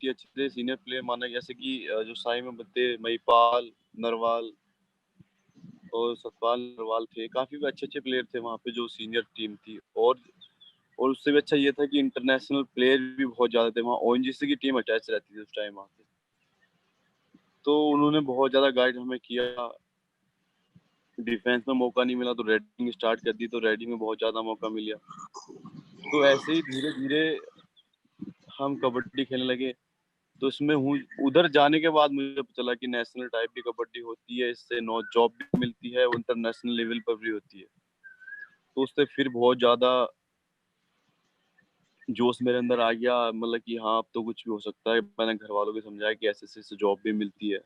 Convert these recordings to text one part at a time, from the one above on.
ही अच्छे थे, senior player माना, जैसे कि जो साई में बत्ते, महिपाल नरवाल और सतपाल नरवाल थे, काफ़ी अच्छे-अच्छे प्लेयर थे वहाँ पे जो सीनियर टीम थी। और उससे भी अच्छा ये था कि इंटरनेशनल प्लेयर भी बहुत ज़्यादा थे वहाँ, ओएनजीसी की टीम अटैच रहती थी उस टाइम वहाँ पे। तो उन्होंने बहुत ज़्यादा गाइड हमें किया। डिफेंस में मौका नहीं मिला तो रेडिंग स्टार्ट कर दी, तो रेडिंग में बहुत ज़्यादा मौका मिला। तो ऐसे ही धीरे-धीरे हम कबड्डी खेलने लगे। तो इसमें हूँ उधर जाने के बाद मुझे पता चला कि नेशनल टाइप की कबड्डी होती है, इससे नो जॉब भी मिलती है, वो इंटरनेशनल लेवल पर भी होती है। तो उससे फिर बहुत ज़्यादा जोश मेरे अंदर आ गया, मतलब कि हाँ, अब तो कुछ भी हो सकता है। मैंने घरवालों को समझाया कि ऐसे-ऐसे जॉब भी मिलती है।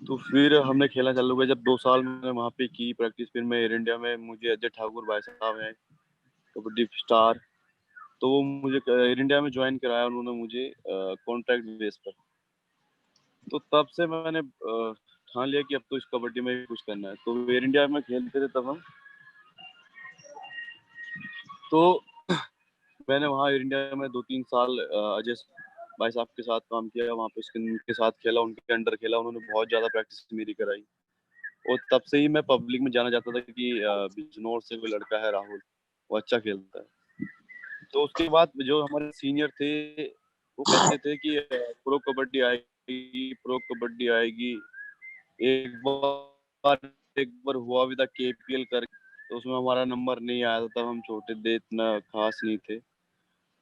तो फिर हमने खेलना चालू किया। जब 2 साल मैंने वहाँ पे की प्रैक्टिस, फिर मैं एयर इंडिया में, मुझे अजय ठाकुर भाई साहब हैं, कबड्डी स्टार, तो वो मुझे एयर इंडिया में ज्वाइन कराया उन्होंने मुझे कॉन्ट्रैक्ट बेस पर। तो तब से मैंने ठान लिया कि अब तो इस कबड्डी में भी कुछ करना है। तो एयर इंडिया में खेलते थे तब हम। तो मैंने वहाँ एयर इंडिया में 2-3 साल अजय भाई साहब के साथ काम किया, वहाँ पे उनके साथ खेला, उनके अंडर खेला। उन्होंने बहुत ज़्यादा प्रैक्टिस मेरी कराई और तब से ही मैं पब्लिक में जाना चाहता था कि बिजनौर से कोई लड़का है राहुल, वो अच्छा खेलता है। तो उसके बाद जो हमारे सीनियर थे, वो कहते थे कि प्रो कबड्डी आएगी, प्रो कबड्डी आएगी। एक बार एक बार हुआ भी था केपीएल कर, तो उसमें हमारा नंबर नहीं आया था, तब हम छोटे थे, इतना खास नहीं थे।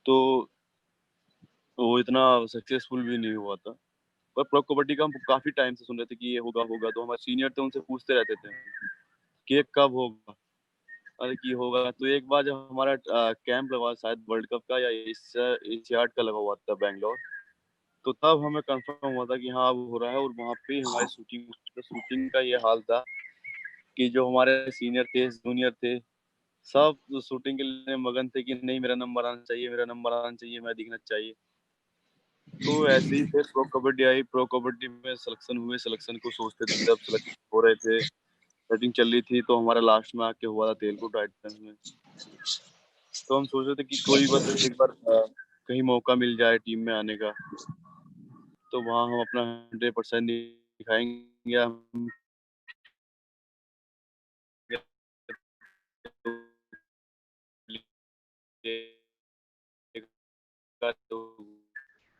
तो वो इतना सक्सेसफुल भी नहीं हुआ था। पर प्रो कबड्डी का हम काफ़ी टाइम से सुन रहे थे कि ये होगा, होगा। तो हमारे सीनियर थे, उनसे पूछते रहते थे कि ये कब होगा? अरे कि होगा। तो एक बार जब हमारा कैंप लगा, शायद वर्ल्ड कप का या एशियाड का लगा हुआ था बैंगलोर, तो तब हमें कंफर्म हुआ था कि हाँ, अब हो रहा है। और वहाँ पे हमारी शूटिंग का ये हाल था कि जो हमारे सीनियर थे, जूनियर थे, सब शूटिंग के लिए मगन थे कि नहीं, मेरा नंबर आना चाहिए, मेरा नंबर आना चाहिए, मैं दिखना चाहिए। तो ऐसे ही फिर प्रो कबड्डी आई, प्रो कबड्डी में सिलेक्शन हुए, सिलेक्शन को सोचते थे, जब सिलेक्शन हो रहे थे, सेटिंग चल रही थी, तो हमारा लास्ट में आके हुआ था तेलुगु टाइटंस में। तो हम सोच रहे थे कि कोई बस एक बार कहीं मौका मिल जाए टीम में आने का, तो वहाँ हम अपना 100% दिखाएंगे। हम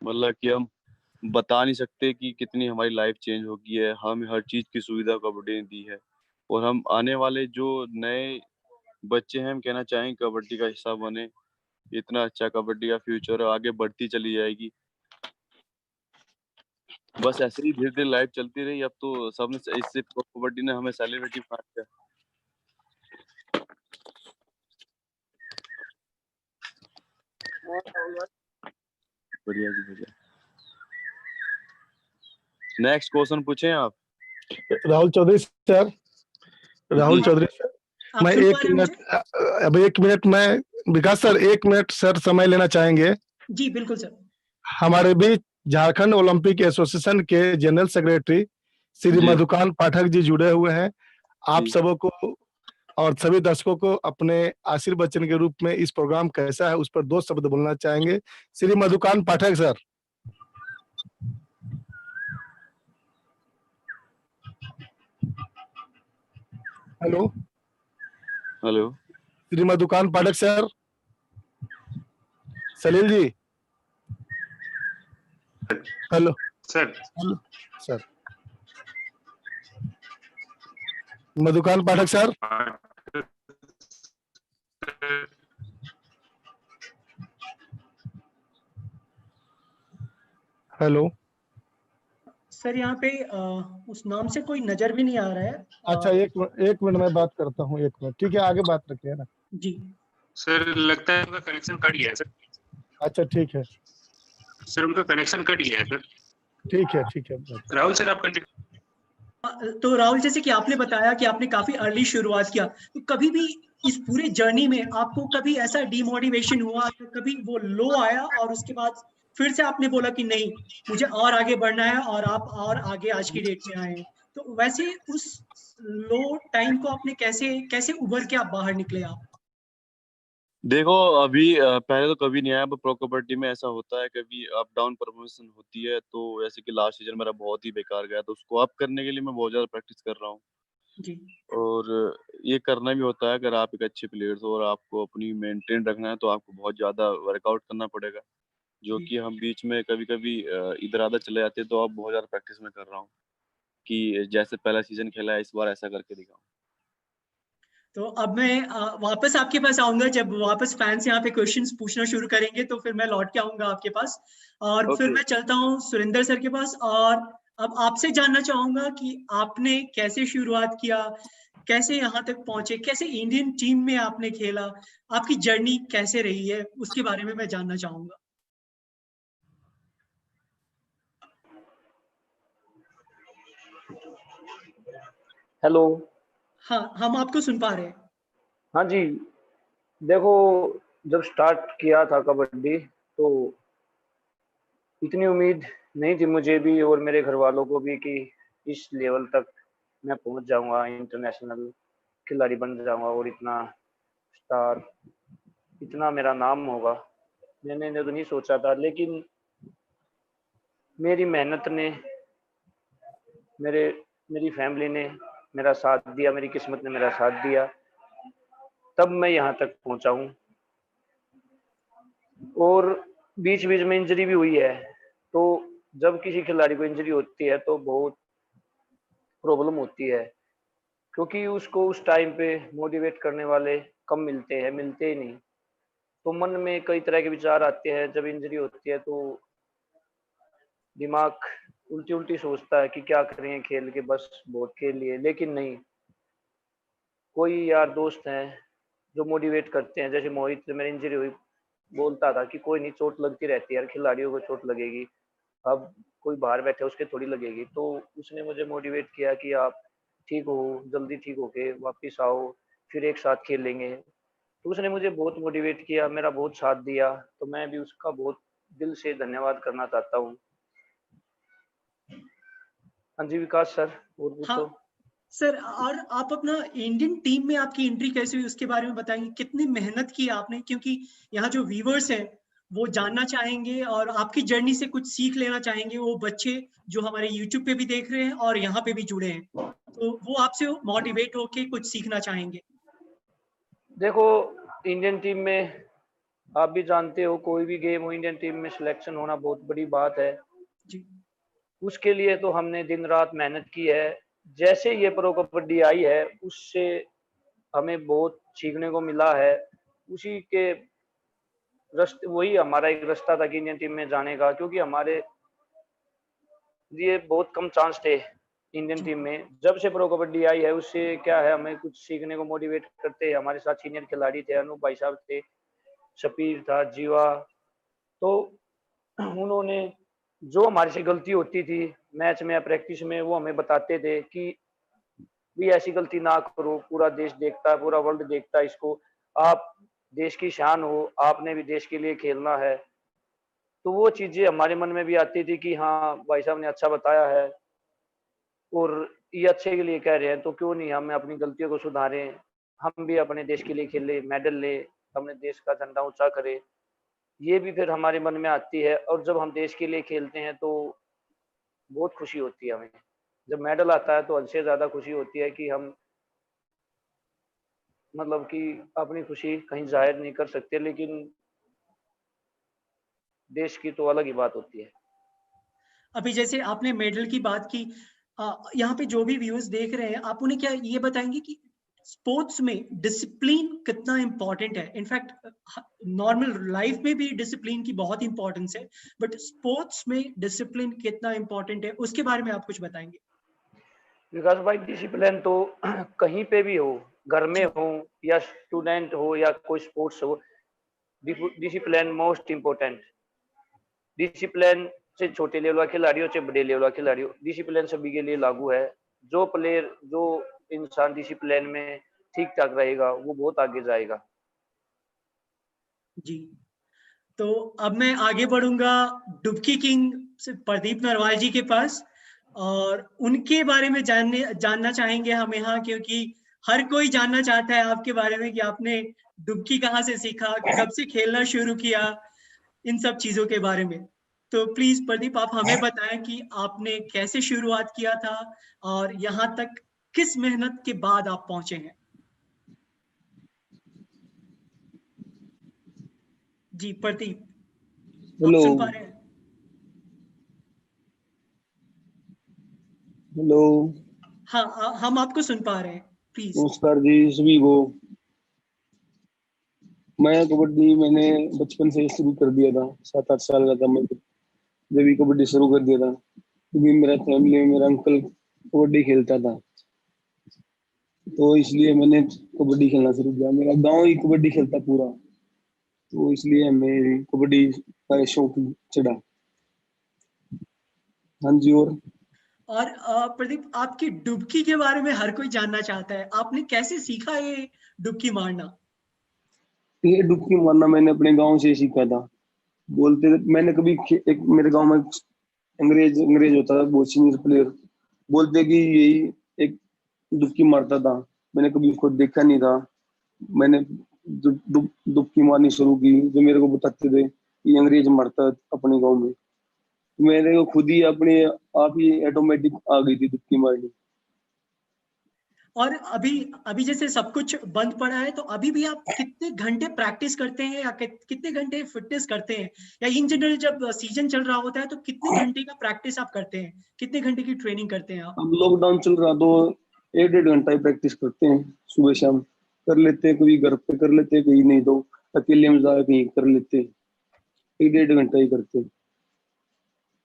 मतलब कि हम बता नहीं सकते कि कितनी हमारी लाइफ चेंज हो गई है। हमें हर चीज़ की सुविधा कबड्डी ने दी है और हम आने वाले जो नए बच्चे हैं, हम कहना चाहेंगे कबड्डी का हिस्सा बने। इतना अच्छा कबड्डी का फ्यूचर है, आगे बढ़ती चली जाएगी। बस ऐसे ही धीरे-धीरे लाइफ चलती रही। अब तो सबने इससे प्रो कबड्डी ने हमें सेलिब्रिटी बना दिया। बढ़िया जी, बढ़िया। नेक्स्ट क्वेश्चन पूछें आप। राहुल चौधरी सर, राहुल चौधरी सर, मैं आप सुन 1 पा रहे हैं मिनट, मुझे? अब 1 मिनट मैं, विकास सर 1 मिनट सर समय लेना चाहेंगे। जी बिल्कुल सर। हमारे बीच झारखंड ओलंपिक एसोसिएशन के जनरल सेक्रेटरी श्री जी। मधुकांत पाठक जी जुड़े हुए हैं। आप जी। सबों को और सभी दर्शकों को अपने आशीर्वचन के रूप में इस प्रोग्राम कैसा है उस पर 2 शब्द बोलना चाहेंगे। Shri Madhukant Pathak sir. Hello hello. Shri Madhukant Pathak sir. Salil ji. Hello sir. Hello sir. Madhukant Pathak sir. Hello sir यहाँ पे उस नाम से कोई नजर भी नहीं आ रहा है। अच्छा, 1 मिनट मैं बात करता हूँ, 1 मिनट, ठीक है, आगे बात रखिए ना। जी सर लगता है उनका कनेक्शन कट गया है सर। अच्छा ठीक है सर, उनका कनेक्शन कट गया है सर। ठीक है ठीक है। राहुल सर आप कंटिन्यू। तो राहुल, जैसे कि आपने बताया कि आपने काफी अर्ली शुरुआत किया, तो कभी भी इस पूरे जर्नी में आपको कभी ऐसा डिमोटिवेशन हुआ, कभी वो लो आया और उसके बाद फिर से आपने बोला कि नहीं, मुझे और आगे बढ़ना है, और आप और आगे आज की डेट में आए हैं, तो वैसे उस लो टाइम को आपने कैसे कैसे उभर के आप बाहर निकले आप? देखो अभी पहले तो कभी नहीं आया, पर प्रो कबड्डी में ऐसा होता है, कभी अप डाउन परफॉर्मेंस होती है। तो जैसे कि लास्ट सीजन मेरा बहुत ही बेकार गया, तो उसको अप करने के लिए मैं बहुत ज्यादा प्रैक्टिस कर रहा हूँ। जी और ये करना भी होता है, अगर आप एक अच्छे प्लेयर्स हो और आपको अपनी मेंटेन रखना है तो आपको बहुत ज्यादा वर्कआउट करना पड़ेगा, जो जी। कि हम बीच में कभी कभी इधर आधा चले जाते हैं। तो अब बहुत ज्यादा प्रैक्टिस में कर रहा हूँ कि जैसे पहला सीजन खेला है इस बार ऐसा करके दिखाऊं। तो अब मैं वापस आपके पास आऊंगा, जब वापस फैंस यहाँ पे क्वेश्चंस पूछना शुरू करेंगे तो फिर मैं लौट के आऊंगा आपके पास। और फिर ओके। मैं चलता हूँ सुरेंद्र सर के पास, और अब आपसे जानना चाहूंगा कि आपने कैसे शुरुआत किया, कैसे यहाँ तक पहुंचे, कैसे इंडियन टीम में आपने खेला, आपकी जर्नी कैसे रही है, उसके बारे में मैं जानना चाहूंगा। हेलो। हाँ, हम आपको सुन पा रहे हैं। हाँ जी, देखो, जब स्टार्ट किया था कबड्डी तो इतनी उम्मीद नहीं थी मुझे भी और मेरे घर वालों को भी कि इस लेवल तक मैं पहुंच जाऊंगा, इंटरनेशनल खिलाड़ी बन जाऊंगा और इतना स्टार, इतना मेरा नाम होगा। मैंने तो नहीं सोचा था, लेकिन मेरी मेहनत ने, मेरे मेरी फैमिली ने मेरा साथ दिया, मेरी किस्मत ने मेरा साथ दिया, तब मैं यहाँ तक पहुंचा हूँ। और बीच बीच में इंजरी भी हुई है, तो जब किसी खिलाड़ी को इंजरी होती है तो बहुत प्रॉब्लम होती है, क्योंकि उसको उस टाइम पे मोटिवेट करने वाले कम मिलते हैं, मिलते ही नहीं। तो मन में कई तरह के विचार आते हैं, जब इंजरी होती है तो दिमाग उल्टी उल्टी सोचता है कि क्या करें, खेल के बस बहुत खेल लिए, लेकिन नहीं, कोई यार दोस्त हैं जो मोटिवेट करते हैं। जैसे मोहित, से मेरी इंजरी हुई, बोलता था कि कोई नहीं, चोट लगती रहती है यार, खिलाड़ियों को चोट लगेगी, अब कोई बाहर बैठे उसके थोड़ी लगेगी। तो उसने मुझे मोटिवेट किया कि आप ठीक हो, जल्दी ठीक होके वापिस आओ, फिर एक साथ खेलेंगे। तो उसने मुझे बहुत मोटिवेट किया, मेरा बहुत साथ दिया, तो मैं भी उसका बहुत दिल से धन्यवाद करना चाहता हूँ। हाँ जी विकास सर, और हाँ पूछो। सर, और आप अपना इंडियन टीम में आपकी एंट्री कैसे हुई उसके बारे में बताएंगे, कितनी मेहनत की आपने, क्योंकि यहाँ जो व्यूवर्स हैं वो जानना चाहेंगे और आपकी जर्नी से कुछ सीख लेना चाहेंगे, वो बच्चे जो हमारे यूट्यूब पे भी देख रहे हैं और यहाँ पे भी जुड़े हैं, तो वो आपसे मोटिवेट होके कुछ सीखना चाहेंगे। देखो, इंडियन टीम में आप भी जानते हो, कोई भी गेम हो, इंडियन टीम में सिलेक्शन होना बहुत बड़ी बात है। जी उसके लिए तो हमने दिन रात मेहनत की है। जैसे ये प्रो कबड्डी आई है, उससे हमें बहुत सीखने को मिला है। उसी के रास्ते, वही हमारा एक रास्ता था कि इंडियन टीम में जाने का, क्योंकि हमारे लिए बहुत कम चांस थे इंडियन जी टीम में। जब से प्रो कबड्डी आई है, उससे क्या है, हमें कुछ सीखने को मोटिवेट करते हैं। हमारे साथ सीनियर खिलाड़ी थे, अनूप भाई साहब थे, शपीर था, जीवा, तो उन्होंने जो हमारे से गलती होती थी मैच में या प्रैक्टिस में, वो हमें बताते थे कि भी ऐसी गलती ना करो, पूरा देश देखता है, पूरा वर्ल्ड देखता है इसको, आप देश की शान हो, आपने भी देश के लिए खेलना है। तो वो चीजें हमारे मन में भी आती थी कि हाँ भाई साहब ने अच्छा बताया है और ये अच्छे के लिए कह रहे हैं, तो क्यों नहीं हम अपनी गलतियों को सुधारें, हम भी अपने देश के लिए खेले, मेडल ले, अपने देश का झंडा ऊंचा करें। ये भी फिर हमारे मन में आती है, और जब हम देश के लिए खेलते हैं तो बहुत खुशी होती है हमें। जब मेडल आता है तो हद से ज्यादा खुशी होती है कि हम, मतलब कि अपनी खुशी कहीं जाहिर नहीं कर सकते, लेकिन देश की तो अलग ही बात होती है। अभी जैसे आपने मेडल की बात की, यहाँ पे जो भी व्यूअर्स देख रहे हैं, आप उन्हें क्या ये बताएंगे कि स्पोर्ट्स में डिसिप्लिन कितना इंपॉर्टेंट है। इनफैक्ट नॉर्मल लाइफ में भी डिसिप्लिन की बहुत इंपॉर्टेंस है, बट स्पोर्ट्स में डिसिप्लिन कितना इंपॉर्टेंट है, उसके बारे में आप कुछ बताएंगे। विकास भाई, डिसिप्लिन तो कहीं पे भी हो, घर में जी हो या स्टूडेंट हो या कोई स्पोर्ट्स हो, डिसिप्लिन मोस्ट इम्पोर्टेंट। डिसिप्लिन से छोटे लेवल का खिलाड़ी हो चाहे बड़े लेवल का खिलाड़ी हो, डिसिप्लिन सभी के लिए लागू है। जो प्लेयर, जो इंसान डिसिप्लिन में ठीक ठाक रहेगा, वो बहुत आगे जाएगा। जी। तो अब मैं आगे बढ़ूंगा डुबकी किंग से प्रदीप नरवाल जी के पास, और उनके बारे में जानना चाहेंगे हम यहाँ, क्योंकि हर कोई जानना चाहता है आपके बारे में कि आपने डुबकी कहाँ से सीखा, कब से खेलना शुरू किया, इन सब चीजों के बारे में। तो प्लीज प्रदीप आप हमें बताएं कि आपने कैसे शुरुआत किया था और यहाँ तक किस मेहनत के बाद आप पहुंचे हैं। जी प्रदीप, आप हेलो सुन पा रहे हैं? हेलो। हाँ हम आपको सुन पा रहे हैं, प्लीज। नमस्कार जी सभी को। मैं कबड्डी मैंने बचपन से शुरू कर दिया था, 7-8 साल का था मैं जब भी कबड्डी शुरू कर दिया था, क्योंकि मेरा फैमिली में मेरा अंकल कबड्डी खेलता था, तो इसलिए मैंने कबड्डी खेलना शुरू किया। मेरा गांव ही कबड्डी खेलता पूरा, तो इसलिए हमें कबड्डी का शौक चढ़ा। हाँ जी। और प्रदीप आपकी डुबकी के बारे में हर कोई जानना चाहता है, आपने कैसे सीखा ये डुबकी मारना? ये डुबकी मारना मैंने अपने गांव से सीखा था। बोलते थे, मैंने कभी एक मेरे गांव में अंग्रेज अंग्रेज होता था, बहुत सीनियर प्लेयर, बोलते कि यही एक डुबकी मारता था। मैंने कभी उसको देखा नहीं था। मैंने डुबकी मारनी शुरू की, जो मेरे को बताते थे कि अंग्रेज मारता है अपने गांव में, मेरे को खुद ही अपने आप ही ऑटोमेटिक आ गई थी डुबकी मारनी। और अभी अभी जैसे सब कुछ बंद पड़ा है, तो अभी भी आप कितने घंटे प्रैक्टिस करते हैं या कितने घंटे फिटनेस करते हैं, या इन जनरल जब सीजन चल रहा होता है तो कितने घंटे का प्रैक्टिस आप करते हैं, कितने घंटे की ट्रेनिंग करते हैं आप? अब लॉकडाउन चल रहा तो 1-1.5 घंटा ही प्रैक्टिस करते हैं, सुबह शाम कर लेते हैं, कभी घर पे कर लेते हैं, कहीं नहीं तो अकेले में जाकर कहीं कर लेते हैं, 1-1.5 घंटा ही करते हैं।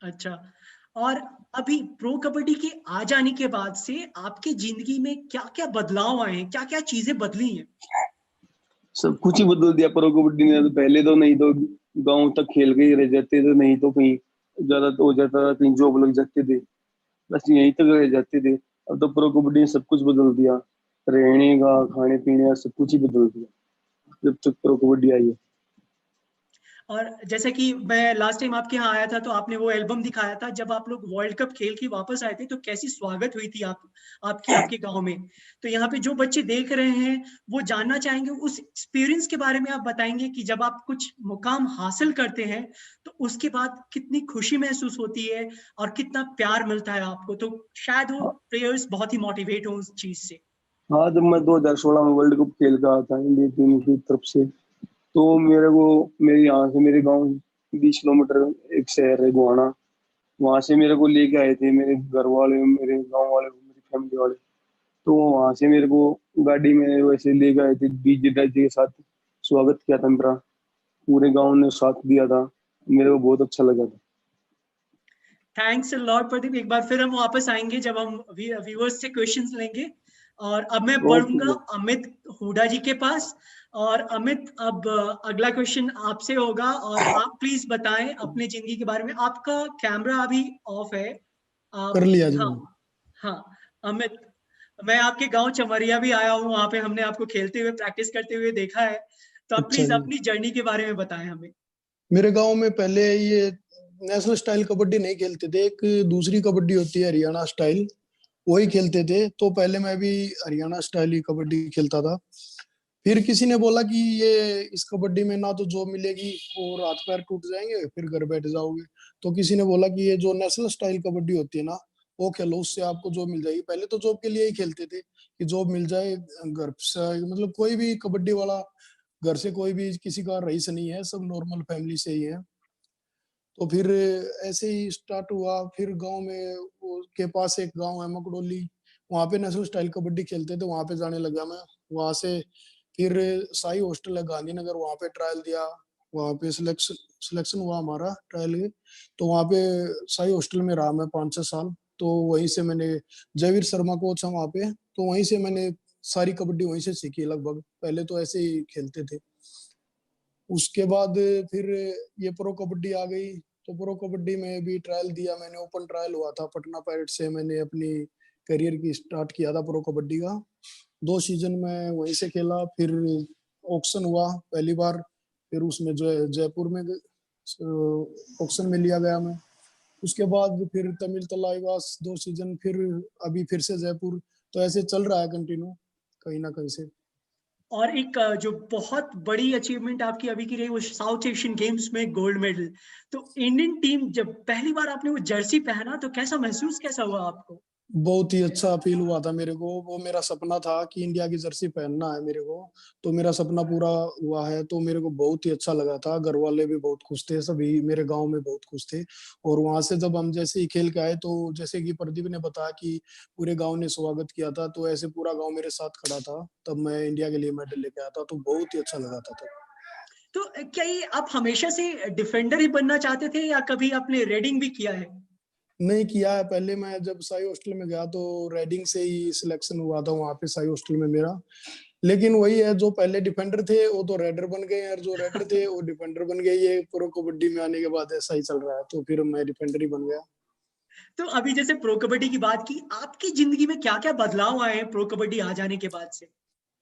अच्छा, और अभी प्रो कबड्डी के आ जाने के बाद से आपकी जिंदगी में क्या क्या बदलाव आए हैं, क्या क्या चीजें बदली हैं? सब कुछ ही बदल दिया प्रो कबड्डी ने। तो पहले तो नहीं तो गांव तक खेल के ही रह जाते थे, नहीं तो कहीं ज्यादा तो हो जाता था, कहीं जॉब लग जाते थे, बस यहीं तक रह जाते थे। अब तो प्रो कबड्डी ने सब कुछ बदल दिया, रहने का खाने पीने का सब कुछ ही बदल दिया जब तक प्रो कबड्डी आई है। और जैसे कि मैं लास्ट टाइम आपके यहाँ आया था तो आपने वो एल्बम दिखाया था जब आप लोग वर्ल्ड कप खेल के वापस आए थे, तो कैसी स्वागत हुई थी आपकी आपके गांव में। तो यहाँ पे जो बच्चे देख रहे हैं वो जानना चाहेंगे, उस एक्सपीरियंस के बारे में आप बताएंगे कि जब आप कुछ मुकाम हासिल करते हैं तो उसके बाद कितनी खुशी महसूस होती है और कितना प्यार मिलता है आपको। तो शायद वो प्लेयर्स बहुत ही मोटिवेट हो उस चीज से। हाँ, जब मैं 2016 में वर्ल्ड कप खेल का था इंडिया टीम की तरफ से, तो मेरे को मेरे यहाँ से मेरे गांव 20 किलोमीटर एक शहर है गुआना, वहां से मेरे को लेके आए थे मेरे घर वाले, मेरे गांव वाले, मेरी फैमिली वाले। तो वहां से मेरे को गाड़ी में वैसे लेके आए थे, डीजे डाजे के साथ स्वागत किया था मेरा, पूरे गांव ने साथ दिया था, मेरे को बहुत अच्छा लगा था। थैंक्स लॉर्ड प्रदीप, एक बार फिर हम वापस आएंगे जब हम व्यूअर्स से क्वेश्चंस लेंगे। और अब मैं बढ़ूंगा ओके। अमित हुडा जी के पास। और अमित, अब अगला क्वेश्चन आपसे होगा और आप प्लीज बताएं अपनी जिंदगी के बारे में। आपका कैमरा अभी ऑफ है, आप? कर लिया जी हाँ मैंने। हाँ। अमित, मैं आपके गांव चमरिया भी आया हूँ, वहां पे हमने आपको खेलते हुए प्रैक्टिस करते हुए देखा है। तो आप अच्छा प्लीज जी। अपनी जर्नी के बारे में बताएं हमें। मेरे गांव में पहले ये नेशनल स्टाइल कबड्डी नहीं खेलते थे, एक दूसरी कबड्डी होती है हरियाणा स्टाइल, वही खेलते थे। तो पहले मैं भी हरियाणा स्टाइल ही कबड्डी खेलता था। फिर किसी ने बोला कि ये इस कबड्डी में ना तो जॉब मिलेगी और हाथ पैर टूट जाएंगे, फिर घर बैठ जाओगे। तो किसी ने बोला कि ये जो नेशनल स्टाइल कबड्डी होती है ना, वो खेलो, उससे आपको जॉब मिल जाएगी। पहले तो जॉब के लिए ही खेलते थे कि जॉब मिल जाए घर से, मतलब कोई भी कबड्डी वाला घर से कोई भी किसी का रईस नहीं है, सब नॉर्मल फैमिली से ही है। तो फिर ऐसे ही स्टार्ट हुआ। फिर गांव में के पास एक गांव है मकड़ोली, वहां पे नेशनल स्टाइल कबड्डी खेलते थे, वहां पे जाने लगा मैं। वहां से फिर साई हॉस्टल है गांधीनगर, वहां पे ट्रायल दिया, वहां पे सिलेक्शन हुआ हमारा ट्रायल के। तो वहां पे साई हॉस्टल में रहा मैं 5-6 साल। तो वहीं से मैंने, जयवीर शर्मा कोच है वहां पे, तो वहीं से मैंने सारी कबड्डी वहीं से सीखी लगभग। पहले तो ऐसे ही खेलते थे। उसके बाद फिर ये प्रो कबड्डी आ गई, तो प्रो कबड्डी में भी ट्रायल दिया मैंने। ओपन ट्रायल हुआ था पटना पायरेट से, मैंने अपनी करियर की स्टार्ट किया था प्रो कबड्डी का। 2 सीजन में वहीं से खेला। फिर ऑक्शन हुआ पहली बार, फिर उसमें जो है जयपुर में ऑक्शन में लिया गया मैं। उसके बाद फिर तमिल तलाईवास 2 सीजन, फिर अभी फिर से जयपुर। तो ऐसे चल रहा है कंटिन्यू कहीं ना कहीं से। और एक जो बहुत बड़ी अचीवमेंट आपकी अभी की रही वो साउथ एशियन गेम्स में गोल्ड मेडल। तो इंडियन टीम जब पहली बार आपने वो जर्सी पहना तो कैसा महसूस कैसा हुआ आपको? बहुत ही अच्छा फील हुआ था मेरे को। वो मेरा सपना था कि इंडिया की जर्सी पहनना है मेरे को, तो मेरा सपना पूरा हुआ है। तो मेरे को बहुत ही अच्छा लगा था। घर वाले भी बहुत खुश थे, सभी मेरे गांव में बहुत खुश थे। और वहां से जब हम जैसे ही खेल के आए, तो जैसे कि प्रदीप ने बताया कि पूरे गांव ने स्वागत किया था, तो ऐसे पूरा गांव मेरे साथ खड़ा था। तब मैं इंडिया के लिए मेडल लेके आया था, तो बहुत ही अच्छा लगा था तब। तो क्या ये आप हमेशा से डिफेंडर ही बनना चाहते थे या कभी आपने रेडिंग भी किया है? नहीं किया है। पहले मैं जब साई हॉस्टल में गया तो रेडिंग से ही सिलेक्शन हुआ था वहां पे साई हॉस्टल में मेरा। लेकिन वही है, जो पहले डिफेंडर थे वो तो रेडर बन गए, और जो रेडर थे वो डिफेंडर बन गए। ये प्रो कबड्डी में आने के बाद ऐसा ही चल रहा है, तो फिर मैं डिफेंडर ही बन गया। तो अभी जैसे प्रो कबड्डी की बात की, आपकी जिंदगी में क्या क्या बदलाव आए हैं प्रो कबड्डी आ जाने के बाद से?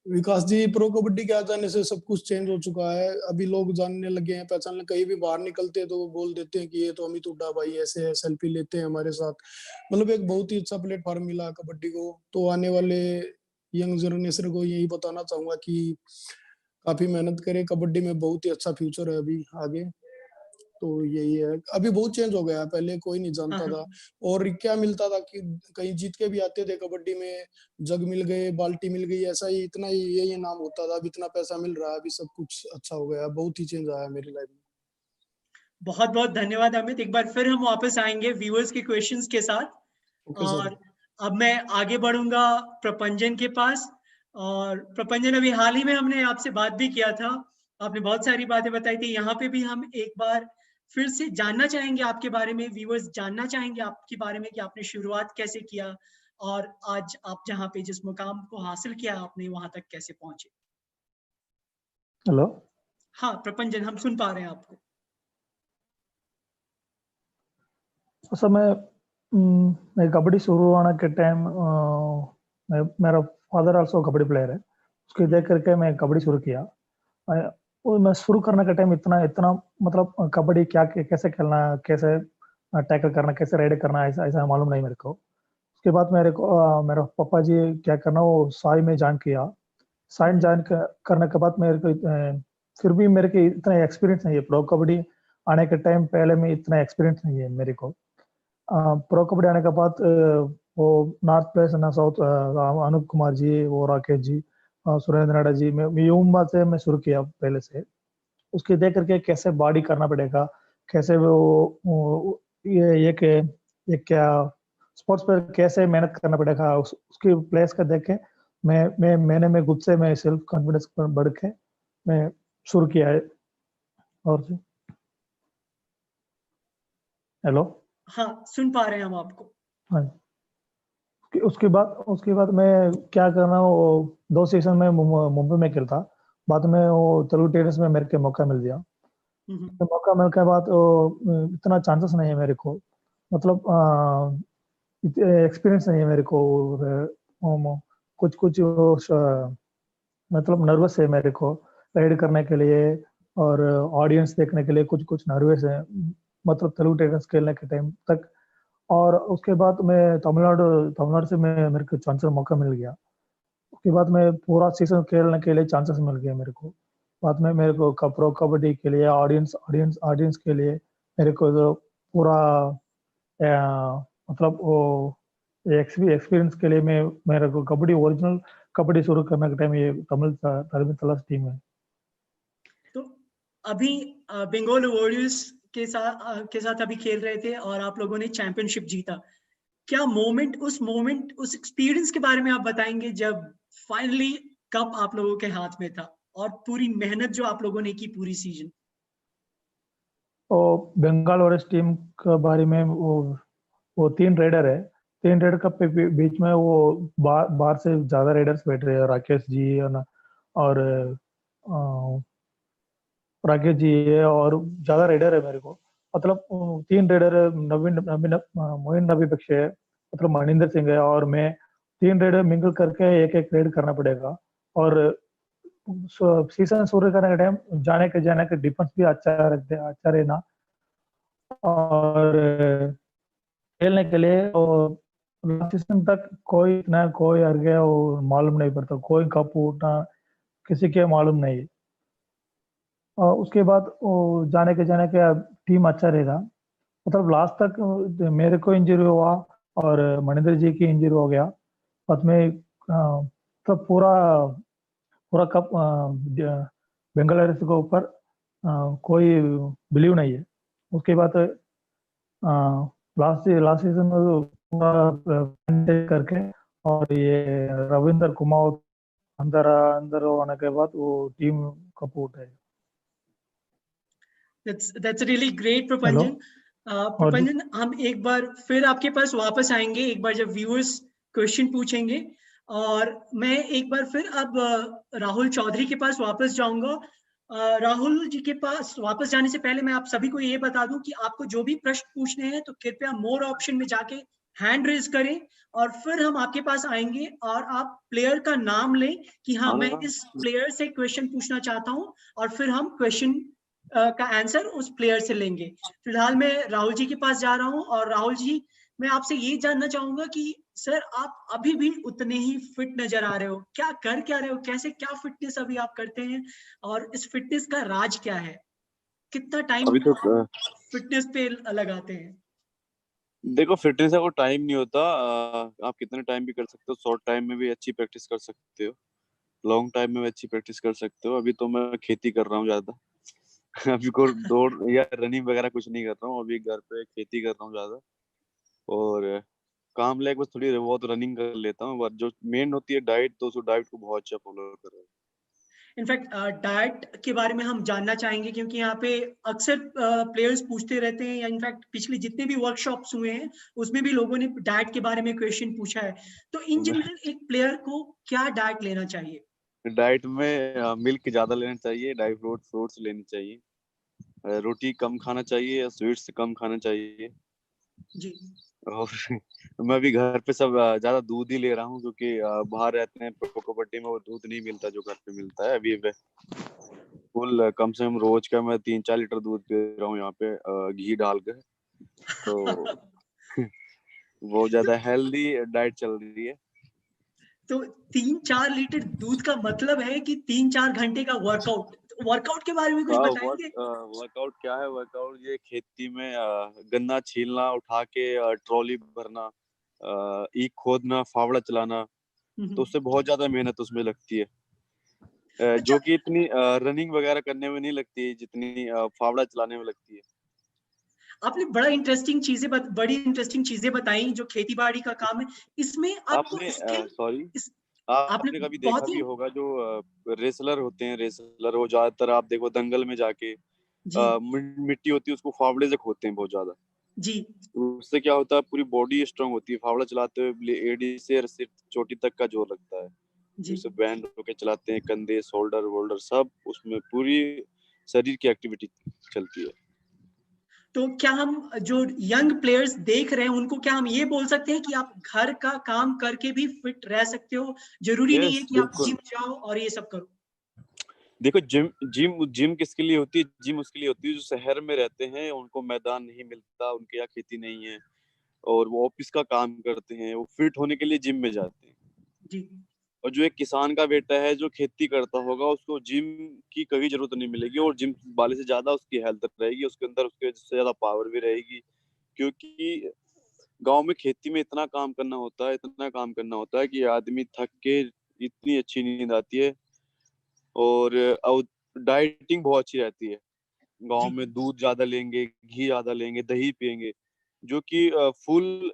विकास जी, प्रो कबड्डी के आ जाने से सब कुछ चेंज हो चुका है। अभी लोग जानने लगे हैं, पहचानने। कहीं भी बाहर निकलते हैं तो वो बोल देते हैं कि ये तो अमित हुड्डा भाई ऐसे है, सेल्फी लेते हैं हमारे साथ। मतलब एक बहुत ही अच्छा प्लेटफॉर्म मिला कबड्डी को। तो आने वाले यंग जनरेशन को यही बताना चाहूंगा कि काफी मेहनत करें। कबड्डी में बहुत ही अच्छा फ्यूचर है अभी आगे। तो यही है। अभी बहुत चेंज हो गया है, पहले कोई नहीं जानता था। और क्या मिलता था कि कहीं जीत के भी आते थे कबड्डी में, जग मिल गए, बाल्टी मिल गई, ऐसा ही इतना ही यही नाम होता था। अब इतना पैसा मिल रहा है, अभी सब कुछ अच्छा हो गया, बहुत ही चेंज आया मेरी लाइफ में। बहुत बहुत धन्यवाद अमित। एक बार फिर हम वापस आएंगे व्यूअर्स के क्वेश्चंस के साथ। Okay sir. और अब मैं आगे बढ़ूंगा प्रपंजन के पास। और प्रपंजन, अभी हाल ही में हमने आपसे बात भी किया था, आपने बहुत सारी बातें बताई थी। यहाँ पे भी हम एक बार फिर से जानना चाहेंगे आपके बारे में, व्यूअर्स जानना चाहेंगे आपके बारे में कि आपने शुरुआत कैसे किया और आज आप जहाँ पे जिस मुकाम को हासिल किया आपने वहां तक कैसे पहुंचे। हेलो। हाँ प्रपंजन, हम सुन पा रहे हैं आपको। उस समय मैं कबड्डी शुरू होने के टाइम मेरा फादर आल्सो कबड्डी प्लेयर है। उसके देख करके मैं कबड्डी शुरू किया। वो मैं शुरू करने के टाइम इतना इतना मतलब कबड्डी क्या कैसे खेलना, कैसे टैकल करना, कैसे राइड करना, ऐसा ऐसा मालूम नहीं मेरे को। उसके बाद मेरे को मेरा पापा जी क्या करना, वो साई में ज्वाइन किया। साई ज्वाइन करने के बाद मेरे को फिर भी मेरे को इतना एक्सपीरियंस नहीं है प्रो कबड्डी आने के टाइम। पहले में इतना एक्सपीरियंस नहीं है मेरे को। प्रो कबड्डी आने के बाद वो नॉर्थ प्लेस ना साउथ, अनूप कुमार जी, वो राकेश जी, सुरेंद्र नाडा जी, मैं यूम्बा से मैं शुरू किया पहले से। उसके देख करके कैसे बॉडी करना पड़ेगा, कैसे वो ये क्या स्पोर्ट्स पर कैसे मेहनत करना पड़ेगा, उसकी प्लेस का देख के मैं खुद से मैं सेल्फ कॉन्फिडेंस पर बढ़ के मैं शुरू किया है। और जी हेलो। हाँ सुन पा रहे हैं हम आपको। हाँ। उसके बाद मैं क्या करना, वो 2 सीजन में मुंबई में खेलता। बाद में वो तेलुगु टेनिस में मेरे को मौका मिल गया। तो मौका मिलने के बाद इतना चांसेस नहीं है मेरे को, मतलब एक्सपीरियंस नहीं है मेरे को। कुछ कुछ मतलब नर्वस है मेरे को राइड करने के लिए, और ऑडियंस देखने के लिए कुछ कुछ नर्वस है, मतलब तेलुगु टेनिस खेलने के टाइम तक। और उसके बाद मैं तमिलनाडु से मैं मेरे को चांसेस मौका मिल गया। उसके बाद मैं पूरा सीजन खेलने के लिए चांसेस मिल गया मेरे को। बाद में मेरे को प्रो कबड्डी के लिए ऑडियंस के लिए मेरे को जो पूरा मतलब वो एक्सपीरियंस के लिए मैं मेरे को कबड्डी ओरिजिनल कबड्डी शुरू करने के टाइम ये तमिल तलाश टीम है। तो अभी बंगाल वॉरियर्स के साथ अभी खेल रहे थे और आप लोगों ने चैंपियनशिप जीता। क्या मोमेंट उस एक्सपीरियंस के बारे में आप बताएंगे जब फाइनली कप आप लोगों के हाथ में था और पूरी मेहनत जो आप लोगों ने की पूरी सीजन? तो बंगाल वॉरियर्स टीम के बारे में वो 3 रेडर है। 3 रेडर का बीच में वो बाहर से ज्यादा रेडर्स बैठ रहे हैं, राकेश जी और राकेश जी है, और ज्यादा रेडर है मेरे को। मतलब 3 रेडर है, मोइन नबी बख्श है, मतलब मनिंदर सिंह है, और मैं। 3 रेडर मिंगल करके एक एक रेड करना पड़ेगा। और सीजन शुरू करने के टाइम जाने के डिफेंस भी अच्छा रहना। और खेलने के लिए सीजन तक कोई हार गया वो मालूम नहीं पड़ता, कोई कप उठना किसी के मालूम नहीं है। और उसके बाद वो जाने के टीम अच्छा रहेगा। मतलब लास्ट तक मेरे को इंजरी हुआ और मनिंदर जी की इंजरी हो गया, बाद में तो पूरा पूरा कप बेंगलुरु के ऊपर कोई बिलीव नहीं है। उसके बाद लास्ट सीजन में पूरा करके और ये रविंदर कुमार अंदर होने के बाद वो टीम कपूट है। That's really great, Prapanjan. Prapanjan, हम एक बार फिर आपके पास वापस आएंगे एक बार जब व्यूअर्स क्वेश्चन पूछेंगे, और मैं एक बार फिर अब राहुल चौधरी के पास वापस जाऊंगा। राहुल जी के पास वापस जाने से पहले मैं आप सभी को ये बता दूं कि आपको जो भी प्रश्न पूछने हैं तो कृपया मोर ऑप्शन में जाके हैंड रेज करें, और फिर हम आपके पास आएंगे और आप प्लेयर का नाम लें कि हाँ मैं इस प्लेयर से क्वेश्चन पूछना चाहता हूं, और फिर हम क्वेश्चन का आंसर उस प्लेयर से लेंगे। फिलहाल मैं राहुल जी के पास जा रहा हूं, और राहुल जी मैं आपसे ये जानना चाहूंगा कि सर आप अभी भी उतने ही फिट नजर आ रहे हो, क्या रहे हो, कैसे क्या फिटनेस अभी आप करते हैं, और इस फिटनेस का राज क्या है, कितना टाइम अभी तो फिटनेस पे लगाते हैं? देखो, फिटनेस का कोई टाइम नहीं होता। आप कितने टाइम भी कर सकते हो, शॉर्ट टाइम में भी अच्छी प्रैक्टिस कर सकते हो, लॉन्ग टाइम में भी अच्छी प्रैक्टिस कर सकते हो। अभी तो मैं खेती कर रहा हूँ ज्यादा अभी को दौड़ या रनिंग वगैरह कुछ नहीं कर रहा हूँ, अभी घर पे खेती कर रहा हूँ ज्यादा, और काम लायक बस थोड़ी बहुत रनिंग कर लेता हूँ। जो मेन होती है डाइट, तो उस डाइट को बहुत अच्छा फॉलो कर रहा हूँ। इनफैक्ट डाइट के बारे में हम जानना चाहेंगे, क्योंकि यहाँ पे अक्सर प्लेयर्स पूछते रहते हैं, या इनफैक्ट पिछले जितने भी वर्कशॉप्स हुए हैं उसमें भी लोगों ने डाइट के बारे में क्वेश्चन पूछा है। तो इन जनरल एक प्लेयर को क्या डाइट लेना चाहिए? डाइट में मिल्क ज्यादा लेना चाहिए, ड्राई फ्रूट्स लेनी चाहिए, रोटी कम खाना चाहिए, स्वीट्स कम खाना चाहिए जी। और मैं भी घर पे सब ज्यादा दूध ही ले रहा हूँ, क्योंकि बाहर रहते हैं प्रो कबड्डी में वो दूध नहीं मिलता जो घर पे मिलता है। अभी फुल कम से कम रोज का मैं 3-4 लीटर दूध पी रहा हूँ यहाँ पे, घी डाल के, तो वो ज्यादा हेल्दी डाइट चल रही है। तो 3-4 लीटर दूध का मतलब है कि 3-4 घंटे का वर्कआउट के बारे में कुछ बताएंगे? वर्कआउट क्या है? वर्कआउट ये खेती में गन्ना छीलना, उठा के ट्रॉली भरना, ईख खोदना, फावड़ा चलाना, तो उससे बहुत ज्यादा मेहनत उसमें लगती है, जो कि इतनी रनिंग वगैरह करने में नहीं लगती है जितनी फावड़ा चलाने में लगती है। आपने बड़ी इंटरेस्टिंग चीजें बताई जो खेती बाड़ी का काम है। इसमें आपको आपने कभी देखा भी होगा जो रेसलर होते हैं, रेसलर वो ज्यादातर आप देखो दंगल में जाके मिट्टी होती है उसको फावड़े से खोदते हैं बहुत ज्यादा जी। उससे क्या होता है, पूरी बॉडी स्ट्रांग होती है। फावड़ा चलाते हुए एडी से सिर चोटी तक का जोर लगता है, जिससे बैंड होके चलाते हैं, कंधे, शोल्डर वोल्डर सब, उसमें पूरी शरीर की एक्टिविटी चलती है। तो क्या हम जो यंग प्लेयर्स देख रहे हैं उनको क्या हम ये बोल सकते हैं कि आप घर का काम करके भी फिट रह सकते हो, जरूरी नहीं है कि आप जिम जाओ और ये सब करो? देखो, जिम किसके लिए होती है? जिम उसके लिए होती है जो शहर में रहते हैं, उनको मैदान नहीं मिलता, उनके यहाँ खेती नहीं है और वो ऑफिस का काम करते हैं, वो फिट होने के लिए जिम में जाते हैं जी। और जो एक किसान का बेटा है जो खेती करता होगा उसको जिम की कभी जरूरत नहीं मिलेगी, और जिम वाले से ज्यादा उसकी हेल्थ रहेगी, उसके अंदर उसके से ज्यादा पावर भी रहेगी, क्योंकि गांव में खेती में इतना काम करना होता है कि आदमी थक के इतनी अच्छी नींद आती है, और डाइटिंग बहुत अच्छी रहती है। गांव में दूध ज्यादा लेंगे, घी ज्यादा लेंगे, दही पियेंगे, जो कि फुल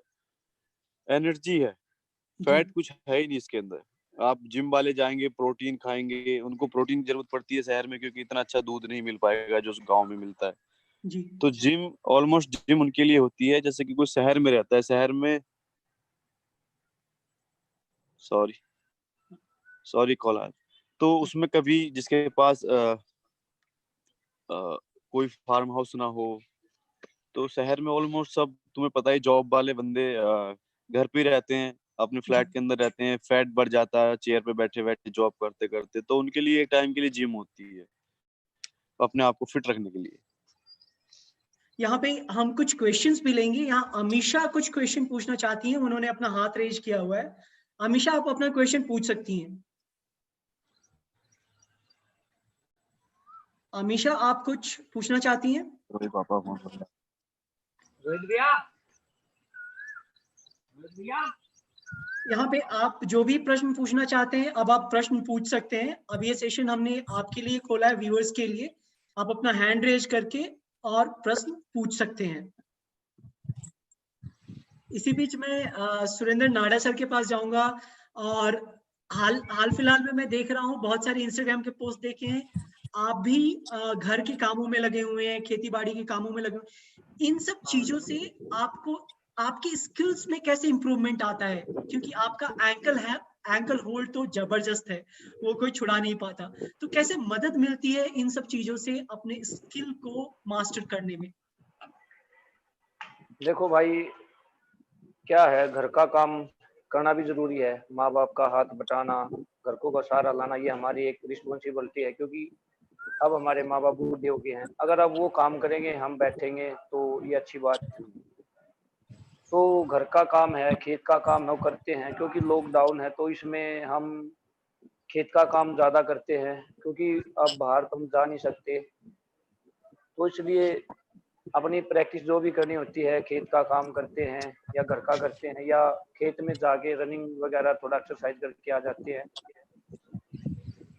एनर्जी है, फैट कुछ है ही नहीं इसके अंदर। आप जिम वाले जाएंगे प्रोटीन खाएंगे, उनको प्रोटीन की जरूरत पड़ती है शहर में, क्योंकि इतना अच्छा दूध नहीं मिल पाएगा जो गांव में मिलता है जी। तो जिम उनके लिए होती है। जैसे कि कोई शहर में रहता है, शहर में सॉरी कॉल आया, तो उसमें कभी जिसके पास कोई फार्म हाउस ना हो, तो शहर में ऑलमोस्ट सब तुम्हें पता ही, जॉब वाले बंदे घर पे रहते हैं, अपने फ्लैट के अंदर रहते हैं, फैट बढ़ जाता है चेयर पे बैठे बैठे जॉब करते करते, तो उनके लिए एक टाइम के लिए जिम होती है अपने आप को फिट रखने के लिए। यहाँ पे हम कुछ क्वेश्चंस भी लेंगे। यहाँ अमीशा कुछ क्वेश्चन पूछना चाहती हैं, उन्होंने अपना हाथ रेज किया हुआ है। अमीशा, आप अपना क्वेश्चन पूछ सकती हैं। अमीशा, आप कुछ पूछना चाहती हैं? रोहित पापा फोन कर रहे हैं। यहाँ पे आप जो भी प्रश्न पूछना चाहते हैं, अब आप प्रश्न पूछ सकते हैं। अब ये सेशन हमने आपके लिए खोला है, व्यूअर्स के लिए। आप अपना हैंड रेज करके और प्रश्न पूछ सकते हैं। इसी बीच मैं सुरेंद्र नाडा सर के पास जाऊंगा। और हाल फिलहाल में मैं देख रहा हूँ, बहुत सारे इंस्टाग्राम के पोस्ट देखे हैं, आप भी घर के कामों में लगे हुए हैं, खेती बाड़ी के कामों में लगे हुए हैं। इन सब चीजों से आपको आपके स्किल्स में कैसे इंप्रूवमेंट आता है? क्योंकि आपका एंकल होल्ड तो जबरदस्त है, वो कोई छुड़ा नहीं पाता। तो कैसे मदद मिलती है इन सब चीजों से अपने स्किल को मास्टर करने में? देखो भाई, क्या है, घर का काम करना भी जरूरी है, माँ बाप का हाथ बटाना, घर को सहारा लाना, ये हमारी एक रिस्पॉन्सिबिलिटी है। क्योंकि अब हमारे माँ बाप बूढ़े हो गए हैं, अगर अब वो काम करेंगे, हम बैठेंगे, तो ये अच्छी बात नहीं। तो घर का काम है, खेत का काम है, वो करते हैं। क्योंकि लॉकडाउन है तो इसमें हम खेत का काम ज्यादा करते हैं, क्योंकि अब बाहर तो हम जा नहीं सकते। तो इसलिए अपनी प्रैक्टिस जो भी करनी होती है, खेत का काम करते हैं या घर का करते हैं, या खेत में जाके रनिंग वगैरह थोड़ा एक्सरसाइज करके आ जाते हैं।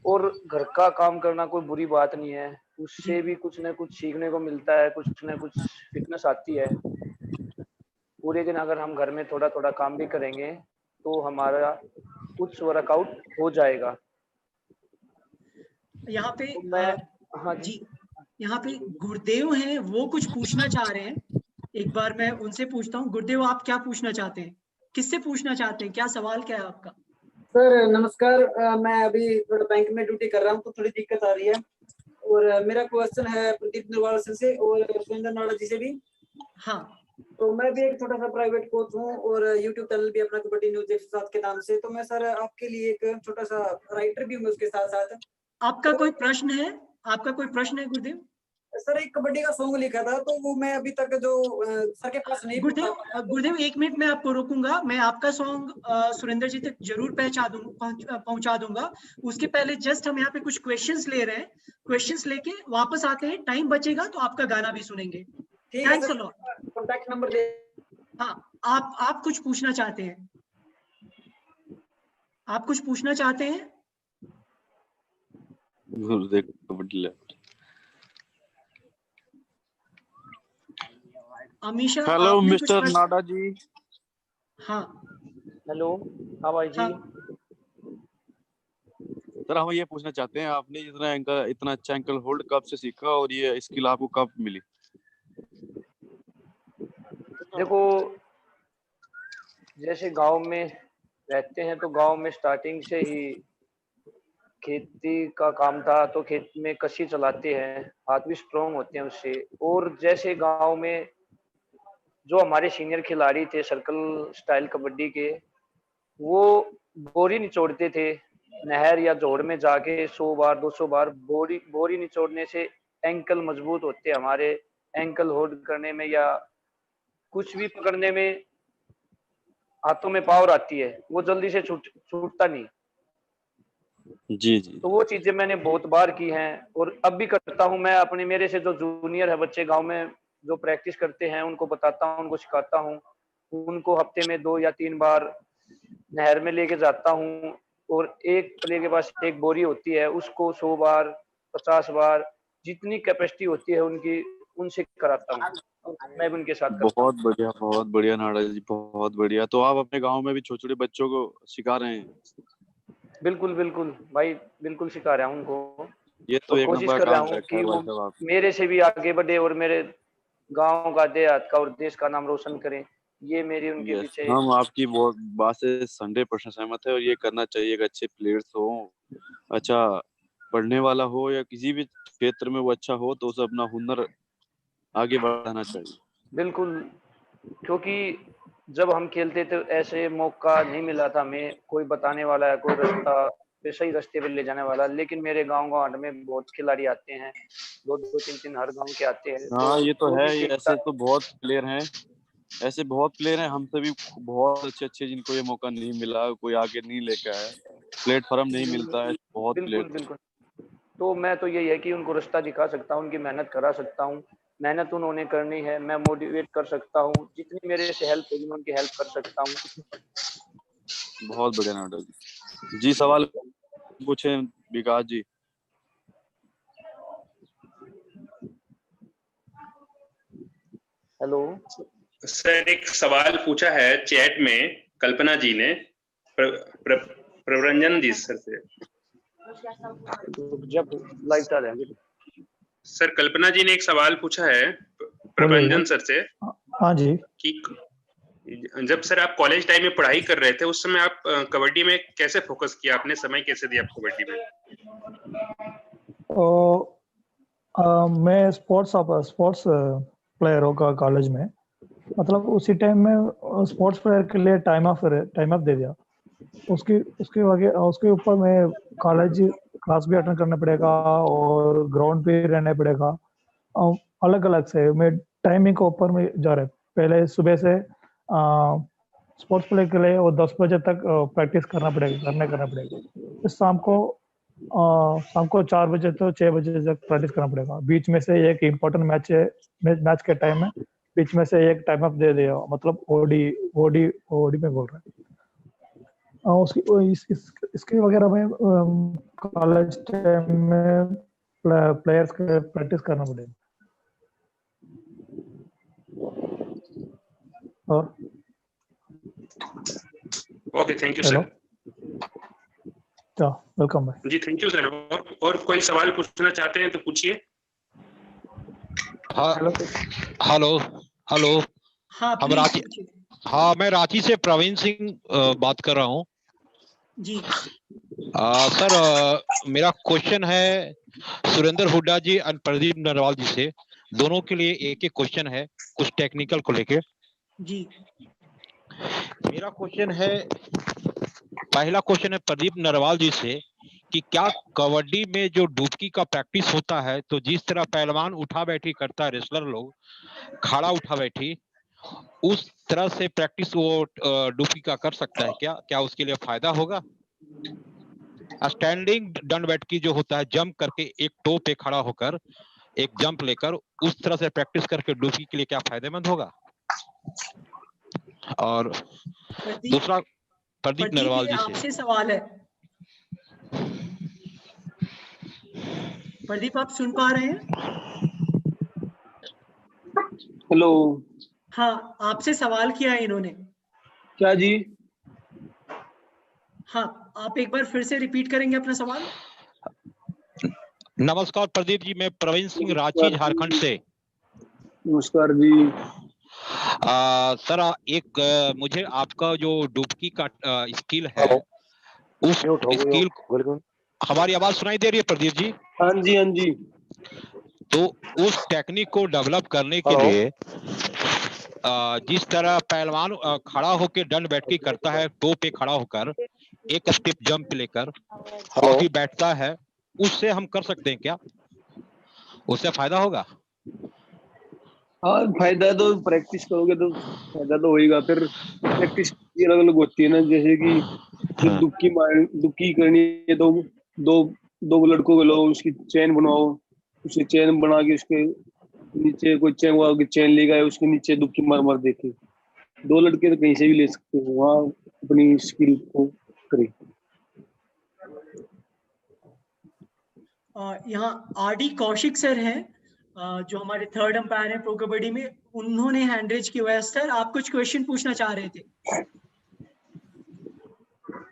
और घर का काम करना कोई बुरी बात नहीं है, उससे भी कुछ न कुछ सीखने को मिलता है, कुछ न कुछ फिटनेस आती है। पूरे दिन अगर हम घर में थोड़ा थोड़ा काम भी करेंगे तो हमारा कुछ वर्कआउट हो जाएगा। यहाँ पे तो मैं हाँ जी, यहाँ पे गुरुदेव हैं, वो कुछ पूछना चाह रहे हैं। एक बार मैं उनसे पूछता हूँ। गुरुदेव, आप क्या पूछना चाहते हैं? किससे पूछना चाहते हैं? क्या सवाल क्या है आपका? सर नमस्कार, मैं अभी थोड़ा बैंक में ड्यूटी कर रहा हूँ तो थोड़ी दिक्कत आ रही है। और मेरा क्वेश्चन है प्रदीप नरवाल सर से और सुरेंद्र नाडा जी से भी। हाँ, तो मैं भी एक छोटा सा प्राइवेट कोच हूँ और यूट्यूब चैनल भी अपना कबड्डी न्यूज 107 के नाम से। तो मैं सर आपके लिए एक छोटा सा राइटर भी हूँ उसके साथ साथ। आपका कोई प्रश्न है? आपका कोई प्रश्न है गुरुदेव? सर एक कबड्डी का सॉन्ग लिखा था तो वो मैं अभी तक जो सर के पास नहीं गुरुदेव, पहुंचा। गुरुदेव 1 मिनट में आपको रोकूंगा। मैं आपका सॉन्ग सुरेंद्र जी तक जरूर पहुंचा दूंगा। उसके पहले जस्ट हम यहाँ पे कुछ क्वेश्चंस ले रहे हैं। क्वेश्चंस लेके वापस आते हैं, टाइम बचेगा तो आपका गाना भी सुनेंगे। ठीक है thanks a sir, lot. Contact number दे। हाँ, आप कुछ पूछना चाहते हैं? आप कुछ पूछना चाहते हैं? गुरुदेव कबड्डी ले। अमीशा, हेलो आपने कुछ मिस्टर प्रश्न? नाडा जी। हाँ, हेलो, हाँ भाई जी। हाँ। सर हम ये पूछना चाहते हैं, आपने इतना अच्छा एंकल होल्ड कब से सीखा और ये स्किल आपको कब मिली? देखो, जैसे गांव में रहते हैं तो गांव में स्टार्टिंग से ही खेती का काम था, तो खेत में कसी चलाते हैं, हाथ भी स्ट्रोंग होते हैं उससे। और जैसे गांव में जो हमारे सीनियर खिलाड़ी थे सर्कल स्टाइल कबड्डी के, वो बोरी निचोड़ते थे नहर या जोड़ में जाके 100 बार 200 बार। बोरी निचोड़ने से एंकल मजबूत होते हैं हमारे, एंकल होल्ड करने में या कुछ भी पकड़ने में हाथों में पावर आती है, वो जल्दी से छूटता नहीं। जी जी। तो वो चीजें मैंने बहुत बार की हैं और अब भी करता हूँ। मैं अपने मेरे से जो जूनियर है बच्चे गांव में जो प्रैक्टिस करते हैं उनको बताता हूँ, उनको सिखाता हूँ। उनको हफ्ते में 2 या 3 बार नहर में लेके जाता हूँ और एक प्लेयर के पास एक बोरी होती है, उसको 100 बार 50 बार जितनी कैपेसिटी होती है उनकी, उनसे कराता हूँ। मैं भी उनके साथ करता हूँ। बहुत बढ़िया नाडा जी, बहुत बढ़िया। तो आप अपने गांव में भी छोटे छोटे बच्चों को सिखा रहे हैं? बिल्कुल बिल्कुल भाई, बिल्कुल सिखा रहा हूँ उनको। ये तो और एक कोशिश नंबर कर रहा काम हूँ रखा कि है वो भाई साहब आप। मेरे से भी आगे बढ़े और मेरे गांव का, देहात का और देश का नाम रोशन करें। ये मेरी उनके यस, पीछे। हम आपकी बहुत बात से 100% सहमत है और ये करना चाहिए कि अच्छे प्लेयर्स हो, अच्छा पढ़ने वाला हो या किसी भी क्षेत्र में वो अच्छा हो तो उसे अपना हुनर आगे बढ़ाना चाहिए। बिल्कुल, क्योंकि जब हम खेलते थे ऐसे मौका नहीं मिला था हमें, कोई बताने वाला है, कोई रास्ता पे सही रास्ते पे ले जाने वाला। लेकिन मेरे गांव में बहुत खिलाड़ी आते हैं, 2-2 3-3 हर गांव के आते हैं। हाँ ये तो जो है, भी ये सीखता ऐसे तो बहुत प्लेयर हैं, ऐसे बहुत प्लेयर हैं हमसे भी बहुत अच्छे अच्छे जिनको ये मौका नहीं मिला, कोई आगे नहीं लेकर आया, प्लेटफॉर्म नहीं मिलता है, बहुत बिल्कुल प्लेयर। बिल्कुल तो मैं तो यही है कि उनको रास्ता दिखा सकता हूँ, उनकी मेहनत करा सकता हूँ। मेहनत उन्होंने करनी है, मैं मोटिवेट कर सकता हूँ, जितनी मेरे से हेल्प होगी मैं उनकी हेल्प कर सकता हूँ। बहुत बढ़िया नाटक जी। सवाल पूछे विकास जी। हेलो सर एक सवाल पूछा है चैट में कल्पना जी ने प्रवरंजन जी सर से। जब लाइव चल रहे हैं सर कल्पना जी ने एक सवाल पूछा है प्रवरंजन सर से हाँ जी। कि जब सर आप कॉलेज टाइम में पढ़ाई कर रहे थे उस समय आप कबड्डी में कैसे फोकस किया, आपने समय कैसे दिया आप कबड्डी में? मैं स्पोर्ट्स प्लेयर होगा कॉलेज में, मतलब उसी टाइम में स्पोर्ट्स प्लेयर के लिए टाइम ऑफ दे दिया। उसके ऊपर मैं कॉलेज क्लास भी अटेंड करना पड़ेगा और ग्राउंड पे रहना पड़ेगा। अलग अलग से मैं टाइमिंग के ऊपर में जा रहा है। पहले सुबह से स्पोर्ट्स प्ले के लिए वो 10 बजे तक प्रैक्टिस करना पड़ेगा। फिर शाम को 4 बजे तो 6 बजे तक प्रैक्टिस करना पड़ेगा। बीच में से एक इम्पोर्टेंट मैच के टाइम में बीच में से एक टाइम अप दे दिया, मतलब ओडी में बोल रहे हैं। इसके वगैरह में कॉलेज टाइम में प्लेयर्स के प्रैक्टिस करना पड़ेगा। और okay, thank you sir. Welcome भाई जी, थैंक यू सर। और कोई सवाल पूछना चाहते हैं तो पूछिए। Hello hello. हाँ हम प्लीज रांची, पूछिए। हाँ मैं रांची से प्रवीण सिंह बात कर रहा हूँ जी सर। मेरा क्वेश्चन है सुरेंद्र हुड्डा जी और प्रदीप नरवाल जी से, दोनों के लिए एक एक क्वेश्चन है कुछ टेक्निकल को लेके। जी मेरा क्वेश्चन है, पहला क्वेश्चन है प्रदीप नरवाल जी से कि क्या कबड्डी में जो डुबकी का प्रैक्टिस होता है तो जिस तरह पहलवान उठा बैठी करता है, रेसलर लोग खड़ा उठा बैठी, उस तरह से प्रैक्टिस वो डुबकी का कर सकता है क्या? क्या उसके लिए फायदा होगा? स्टैंडिंग डंड बैठकी जो होता है, जंप करके एक टो पे खड़ा होकर एक जंप लेकर, उस तरह से प्रैक्टिस करके डुबकी के लिए क्या फायदेमंद होगा? और दूसरा प्रदीप नरवाल जी से आपसे सवाल है। प्रदीप आप सुन पा रहे हैं? हेलो। हाँ आपसे सवाल किया है इन्होंने। क्या जी? हाँ आप एक बार फिर से रिपीट करेंगे अपना सवाल? नमस्कार प्रदीप जी, मैं प्रवीण सिंह रांची झारखंड से। नमस्कार जी। सर मुझे आपका जो डुबकी का स्किल है, उस स्किल, हमारी आवाज सुनाई दे रही है प्रदीप जी? हाँ जी हाँ जी। तो उस टेक्निक को डेवलप करने के लिए जिस तरह पहलवान खड़ा होकर दंड बैठकी करता है, टो पे खड़ा होकर एक स्टेप जंप लेकर और फिर बैठता है, उससे हम कर सकते हैं क्या? उससे फायदा होगा? हाँ फायदा तो प्रैक्टिस करोगे तो फायदा तो होएगा। फिर प्रैक्टिस अलग अलग होती है ना, जैसे कि दुबकी करनी है तो दो लड़कों को लो, उसकी चेन बनवाओ, उसे चेन बना के उसके नीचे कोई चेन ले गए, उसके नीचे दुबकी मार मार देखे। दो लड़के तो कहीं से भी ले सकते हो, वहाँ अपनी स्किल को करें। यहाँ आरडी कौशिक सर हैं, जो हमारे थर्ड अंपायर हैं प्रो कबड्डी में, उन्होंने हैंड रेज किया है। सर आप कुछ क्वेश्चन पूछना चाह रहे थे?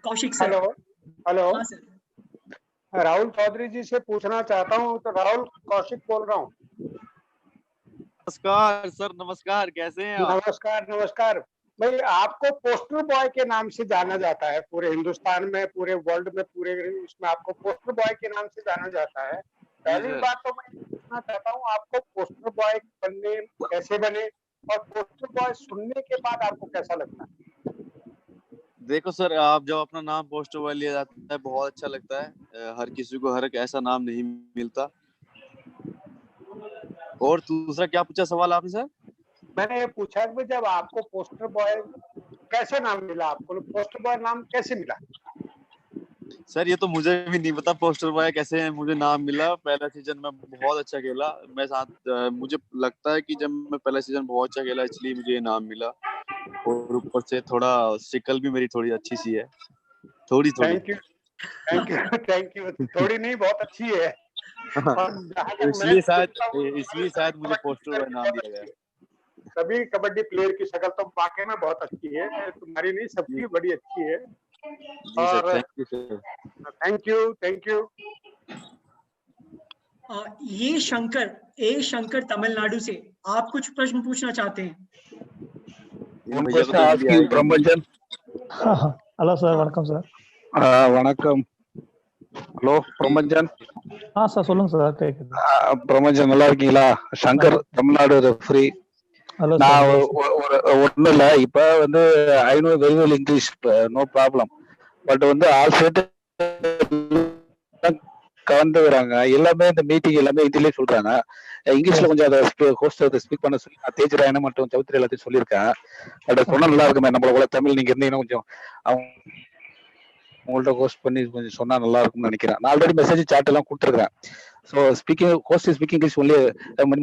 कौशिक सर। हेलो हाँ सर। राहुल चौधरी जी से पूछना चाहता हूँ। तो राहुल कौशिक बोल रहा हूँ। नमस्कार सर, नमस्कार, कैसे हैं आप? नमस्कार भाई, आपको पोस्टर बॉय के नाम से जाना जाता है पूरे हिंदुस्तान में, पूरे वर्ल्ड में, पूरे इसमें आपको पोस्टर बॉय के नाम से जाना जाता है। पहली बात तो मैं पूछना चाहता हूँ, आपको पोस्टर बॉय बनने कैसे बने और पोस्टर बॉय सुनने के बाद आपको कैसा लगता है? देखो सर, आप जब अपना नाम पोस्टर बॉय लिया जाता है बहुत अच्छा लगता है। हर किसी को हर एक ऐसा नाम नहीं मिलता। और दूसरा क्या पूछा सवाल आपने सर? मैंने ये पूछा कि जब आपको पोस्टर बॉय कैसे नाम मिला, आपको पोस्टर बॉय नाम कैसे मिला? सर ये तो मुझे भी नहीं पता पोस्टर बॉय कैसे मुझे नाम मिला। पहला सीजन में बहुत अच्छा खेला मैं मुझे लगता है कि जब मैं पहला सीजन बहुत अच्छा खेला इसलिए मुझे ये नाम मिला। और ऊपर से थोड़ा शिकल भी मेरी थोड़ी अच्छी सी है, थोड़ी थोड़ी। Thank you thank you thank you. थोड़ी नहीं, बहुत अच्छी है। और जहाँ तो तक मैं सोचता हूँ, इसलिए शायद मुझे पोस्टर बॉय नाम दिया गया। सभी कबड्डी प्लेयर की शक्ल तो वाकई में बहुत अच्छी है, तुम्हारी नहीं सबकी बड़ी अच्छी है। जी सर, और thank you sir. Thank you. ये शंकर तमिलनाडु से आप कुछ प्रश्न पूछना चाहते हैं? One question I ask you, Brahmajan. Hello sir, வணக்கம் சார். வணக்கம். ஹலோ பிரம்மஞ்சன். சார் சொல்லுங்க சார், கேக்குது. பிரம்மஞ்சன் நல்லா இருக்கீங்களா? சங்கர், தமிழ்நாடு ரெஃப்ரி. ஹலோ நான் சார். ஒன்றும் இல்லை, இப்போ வந்து I know very well English, no problem. But வந்து ஆல் ஸ்டேட் கலந்துக்கிறாங்க, எல்லாமே இந்த மீட்டிங் எல்லாமே ஹிந்திலே சொல்றாங்க. இங்கிலீஷ்ல கொஞ்சம் அதை ஹோஸ்ட் ஸ்பீக் பண்ண சொல்லி நான் தேஜராயனை மட்டும் சௌத்ரி எல்லாத்தையும் சொல்லியிருக்கேன். பட் சொன்னா நல்லா இருக்குமே, நம்மள கூட தமிழ் நீங்க இருந்தீங்கன்னா கொஞ்சம் உங்கள்ட்ட ஹோஸ்ட் பண்ணி கொஞ்சம் சொன்னா நல்லா இருக்கும்னு நினைக்கிறேன். நான் ஆல்ரெடி மெசேஜ் சாட் எல்லாம் கொடுத்துருக்கேன். So host speaking English only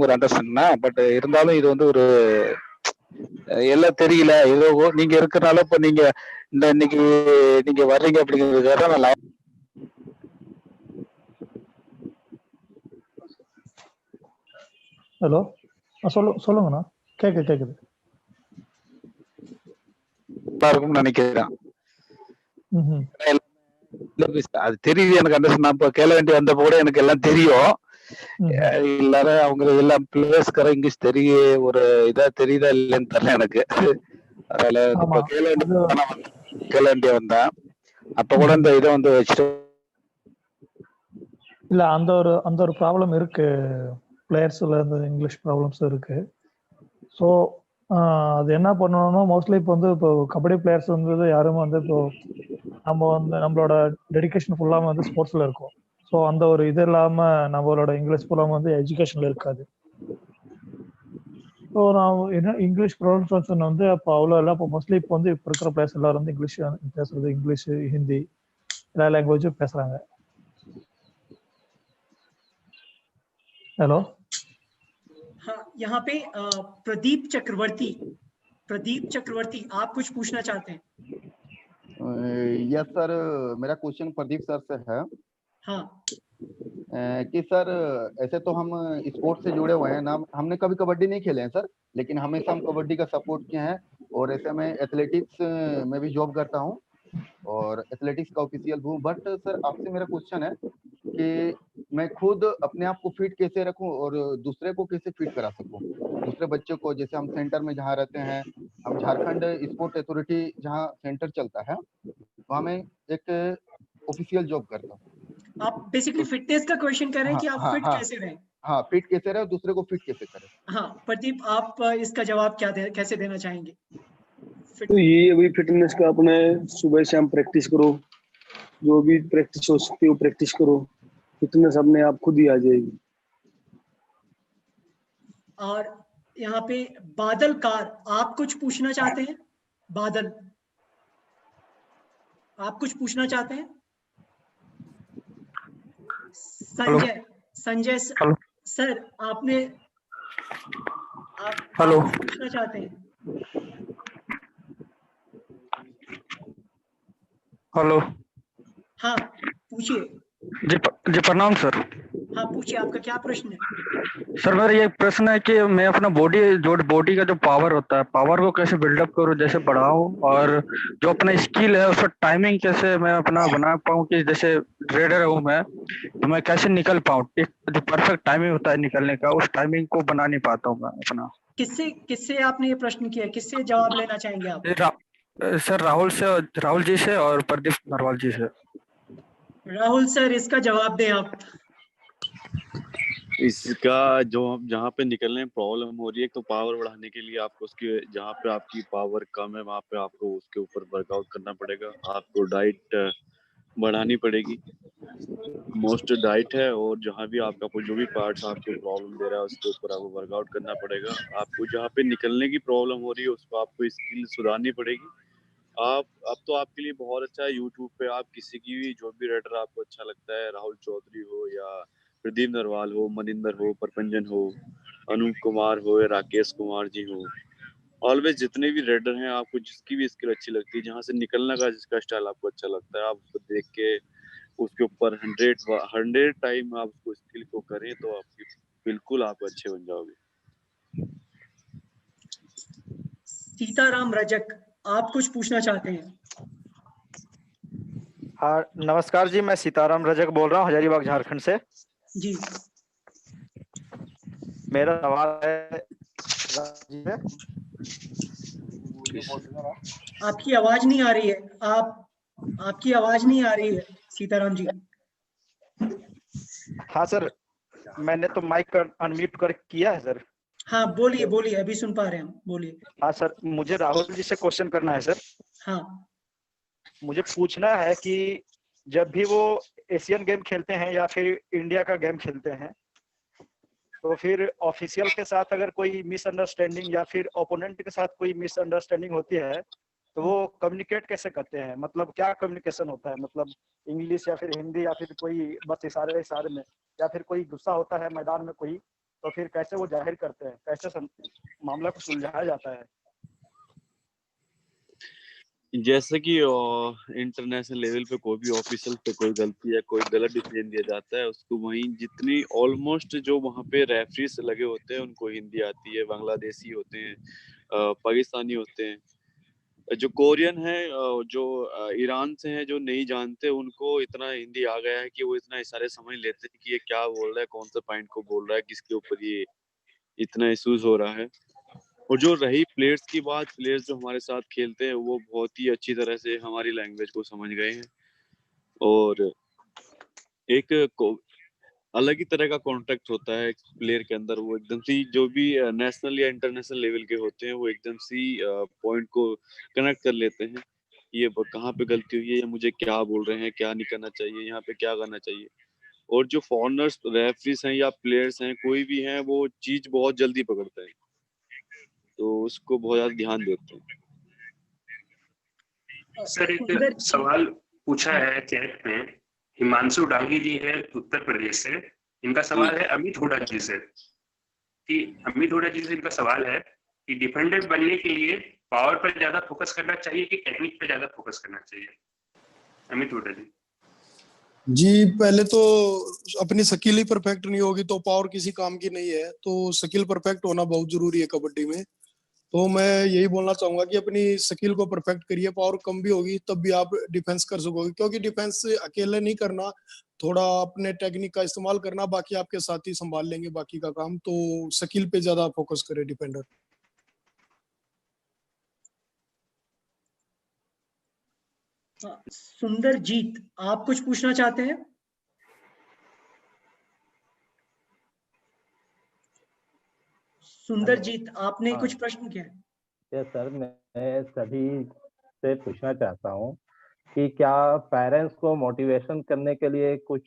ஒரு அண்டர்ஸ்டாண்டிங்னா, பட் இருந்தாலும் இது வந்து ஒரு எல்லாம் தெரியல, ஏதோ நீங்க இருக்கிறனால இப்ப நீங்க இன்னைக்கு நீங்க வர்றீங்க அப்படிங்கிறதுக்காக நான் ஹலோ சொல்லுங்கண்ணா, கேக்குது. இருக்கும்னு நினைக்கிறேன். அது தெரியுது எனக்கு, அண்டர்ஸ்டாண்ட். நான் இப்ப கேள வேண்டி வந்தப்ப கூட எனக்கு எல்லாம் தெரியும். எல்லாரும் அவங்க எல்லாம் பிளேயர்ஸ்கார இங்கிலீஷ் தெரிய ஒரு இதா தெரியுதா இல்லைன்னு தெரியல எனக்கு. அதனால இப்ப கேள வேண்டிய வந்தேன். அப்ப கூட இந்த இதை வந்து வச்சுட்டு இல்ல, அந்த ஒரு ப்ராப்ளம் இருக்கு, பிளேயர்ஸ்ல இந்த இங்கிலீஷ் ப்ராப்ளம்ஸ் இருக்கு. ஸோ அது என்ன பண்ணணும்னா, மோஸ்ட்லி இப்போ கபடி பிளேயர்ஸ் வந்து யாருமே இப்போ நம்மளோட டெடிகேஷன் ஃபுல்லாம ஸ்போர்ட்ஸ்ல இருக்கும். ஸோ அந்த ஒரு இது இல்லாம நம்மளோட இங்கிலீஷ் ஃபுல்லாம எஜுகேஷன்ல இருக்காது. ஸோ நான் என்ன இங்கிலீஷ் ப்ரொனன்சியேஷன் அப்போ அவ்வளோ இல்லை. இப்போ மோஸ்ட்லி இப்போ இப்போ இருக்கிற பிளேயர்ஸ் எல்லாரும் இங்கிலீஷ் பேசுறது, இங்கிலீஷ், ஹிந்தி எல்லா லாங்குவேஜும் பேசுறாங்க. हेलो, हाँ, यहाँ पे प्रदीप चक्रवर्ती आप कुछ पूछना चाहते हैं? यस सर, मेरा क्वेश्चन प्रदीप सर से है। हाँ। कि सर ऐसे तो हम स्पोर्ट्स से जुड़े हुए हैं ना, हमने कभी कबड्डी नहीं खेले हैं सर, लेकिन हमेशा हम कबड्डी का सपोर्ट किए हैं। और ऐसे मैं एथलेटिक्स में भी जॉब करता हूँ और एथलेटिक्स का ऑफिशियल हूँ। बट सर आपसे मेरा क्वेश्चन है कि मैं खुद अपने आप को फिट कैसे रखूं और दूसरे को कैसे फिट करा सकूं, दूसरे बच्चों को। जैसे हम सेंटर में जहाँ रहते हैं, हम झारखंड स्पोर्ट अथॉरिटी जहाँ सेंटर चलता है वहाँ मैं एक ऑफिशियल जॉब करता हूँ। आप बेसिकली फिटनेस का क्वेश्चन कर रहे हैं कि आप फिट कैसे रहें? हाँ, फिट कैसे रहे, दूसरे को फिट कैसे करें। हाँ प्रदीप, आप इसका जवाब कैसे देना चाहेंगे? तो ये अभी फिटनेस का अपने सुबह शाम प्रैक्टिस करो, जो भी प्रैक्टिस हो सकती है वो प्रैक्टिस करो, फिटनेस अपने आप खुद ही आ जाएगी। और यहाँ पे बादल कार, आप कुछ पूछना चाहते हैं? बादल, आप कुछ पूछना चाहते हैं? संजय सर, आप पूछना चाहते हैं? हेलो, हाँ पूछिए। जी प्रणाम सर। हाँ पूछिए, आपका क्या प्रश्न है? सर मेरा ये प्रश्न है कि मैं अपना बॉडी का जो पावर होता है, पावर को कैसे बिल्डअप करूँ, जैसे बढ़ाऊं, और जो अपना स्किल है उसका टाइमिंग कैसे मैं अपना बना पाऊँ, कि जैसे ट्रेडर हूँ मैं, तो मैं कैसे निकल पाऊँ, जो परफेक्ट टाइमिंग होता है निकलने का, उस टाइमिंग को बना नहीं पाता हूँ मैं अपना। किससे आपने ये प्रश्न किया, किससे जवाब लेना चाहेंगे आप? सर राहुल जी से और प्रदीप नरवाल जी से। राहुल सर, इसका जवाब दें आप। इसका जो जहाँ पे निकलने में प्रॉब्लम हो रही है, तो पावर बढ़ाने के लिए आपको उसके जहाँ पे आपकी पावर कम है वहाँ पे आपको उसके ऊपर वर्कआउट करना पड़ेगा। आपको डाइट बढ़ानी पड़ेगी, मोस्ट डाइट है। और जहाँ भी आपका कोई जो भी पार्ट्स आपको प्रॉब्लम दे रहा है उसके ऊपर आपको वर्कआउट करना पड़ेगा। आपको जहाँ पे निकलने की प्रॉब्लम हो रही है उसको आपको स्किल सुधारनी पड़ेगी। आप अब तो आपके लिए बहुत अच्छा है, यूट्यूब पे आप किसी की भी जो भी रेडर आपको अच्छा लगता है, राहुल चौधरी हो या प्रदीप नरवाल हो, मनिंदर हो, परपंजन हो, अनूप कुमार हो या राकेश कुमार जी हो, ऑलवेज जितने भी रेडर हैं, आपको जिसकी भी स्किल अच्छी लगती है, जहाँ से निकलने का जिसका स्टाइल आपको अच्छा लगता है, आप उसको देख के उसके ऊपर 100 टाइम आप उसको स्किल को करें तो आपकी बिल्कुल आप अच्छे बन जाओगे। सीताराम रजक, आप कुछ पूछना चाहते हैं? हाँ नमस्कार जी, मैं सीताराम रजक बोल रहा हूँ हजारीबाग झारखंड से। जी मेरा सवाल है, आपकी आवाज नहीं आ रही है, आपकी आवाज नहीं आ रही है सीताराम जी। हाँ सर, मैंने तो माइक अनम्यूट कर किया है सर। हाँ बोलिए बोलिए, अभी सुन पा रहे हैं हम, बोलिए। हाँ सर, मुझे राहुल जी से क्वेश्चन करना है सर। हाँ मुझे पूछना है कि जब भी वो एशियन गेम खेलते हैं या फिर इंडिया का गेम खेलते हैं, तो फिर ऑफिशियल के साथ अगर कोई मिसअंडरस्टैंडिंग या फिर ओपोनेंट के साथ कोई मिसअंडरस्टैंडिंग होती है तो वो कम्युनिकेट कैसे करते हैं? मतलब क्या कम्युनिकेशन होता है? मतलब इंग्लिश या फिर हिंदी या फिर कोई बस इशारे इशारे में, या फिर कोई गुस्सा होता है मैदान में कोई, तो फिर कैसे वो जाहिर करते हैं, कैसे मामला को सुलझाया जाता है? जैसे कि इंटरनेशनल लेवल पे कोई भी ऑफिशियल पे कोई गलती या कोई गलत डिसीजन दिया जाता है, उसको वहीं जितनी ऑलमोस्ट जो वहाँ पे रेफरीज लगे होते हैं उनको हिंदी आती है, बांग्लादेशी होते हैं, पाकिस्तानी होते हैं, जो कोरियन है, जो ईरान से हैं, जो नहीं जानते, उनको इतना हिंदी आ गया है कि वो इतना इशारे समझ लेते हैं कि ये क्या बोल रहा है, कौन सा पॉइंट को बोल रहा है, किसके ऊपर ये इतना इश्यूज हो रहा है। और जो रही प्लेयर्स की बात, प्लेयर्स जो हमारे साथ खेलते हैं वो बहुत ही अच्छी तरह से हमारी लैंग्वेज को समझ गए हैं और एक अलग ही तरह का कॉन्टेक्ट होता है प्लेयर के अंदर। वो एकदम से जो भी नेशनल या इंटरनेशनल लेवल के होते हैं वो एकदम से पॉइंट को कनेक्ट कर लेते हैं कि ये कहाँ पे गलती हुई है, ये मुझे क्या बोल रहे हैं, क्या नहीं करना चाहिए, यहाँ पे क्या करना चाहिए। और जो फॉरनर्स रेफरीज हैं या प्लेयर्स हैं, कोई भी हैं, वो चीज बहुत जल्दी पकड़ते हैं, तो उसको बहुत ज्यादा ध्यान देते हैं। सर एक सवाल पूछा है चैट में, हिमांशु डांगी जी है उत्तर प्रदेश से, इनका सवाल है अमित हुडा जी से कि अमित हुडा जी से इनका सवाल है कि डिफेंडर बनने के लिए पावर पर ज्यादा फोकस करना चाहिए कि टेक्निक पे ज्यादा फोकस करना चाहिए? अमित हुडा जी। जी पहले तो अपनी स्किल ही परफेक्ट नहीं होगी तो पावर किसी काम की नहीं है, तो स्किल परफेक्ट होना बहुत जरूरी है कबड्डी में। तो मैं यही बोलना चाहूंगा कि अपनी स्किल को परफेक्ट करिए, पावर कम भी होगी तब भी आप डिफेंस कर सकोगे, क्योंकि डिफेंस अकेले नहीं करना, थोड़ा अपने टेक्निक का इस्तेमाल करना, बाकी आपके साथी संभाल लेंगे बाकी का काम। तो स्किल पे ज्यादा फोकस करे डिफेंडर। सुंदर जीत, आप कुछ पूछना चाहते हैं? सुंदर जीत, आपने हाँ। कुछ प्रश्न किया? यस सर, मैं सभी से पूछना चाहता हूँ कि क्या पेरेंट्स को मोटिवेशन करने के लिए कुछ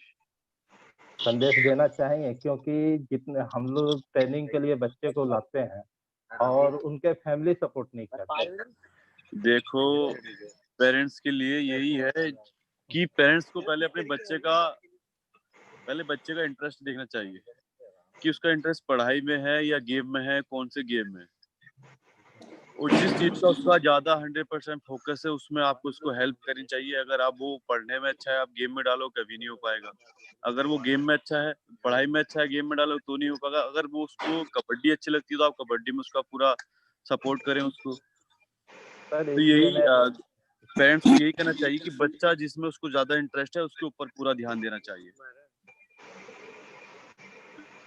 संदेश देना चाहेंगे, क्योंकि जितने हम लोग ट्रेनिंग के लिए बच्चे को लाते हैं और उनके फैमिली सपोर्ट नहीं करते। देखो, पेरेंट्स के लिए यही है कि पेरेंट्स को पहले अपने बच्चे का इंटरेस्ट देखना चाहिए कि उसका इंटरेस्ट पढ़ाई में है या गेम में है, कौन से गेम में। और जिस चीज का उसका ज्यादा 100% फोकस है उसमें आपको उसको हेल्प करनी चाहिए। अगर आप वो पढ़ने में अच्छा है, आप गेम में डालो, कभी नहीं हो पाएगा। अगर वो गेम में अच्छा है, पढ़ाई में अच्छा है, गेम में डालो तो नहीं हो पाएगा। अगर वो उसको कबड्डी अच्छी लगती है तो आप कबड्डी में उसका पूरा सपोर्ट करें उसको। तो यही पेरेंट्स को यही कहना चाहिए कि बच्चा जिसमें उसको ज्यादा इंटरेस्ट है उसके ऊपर पूरा ध्यान देना चाहिए।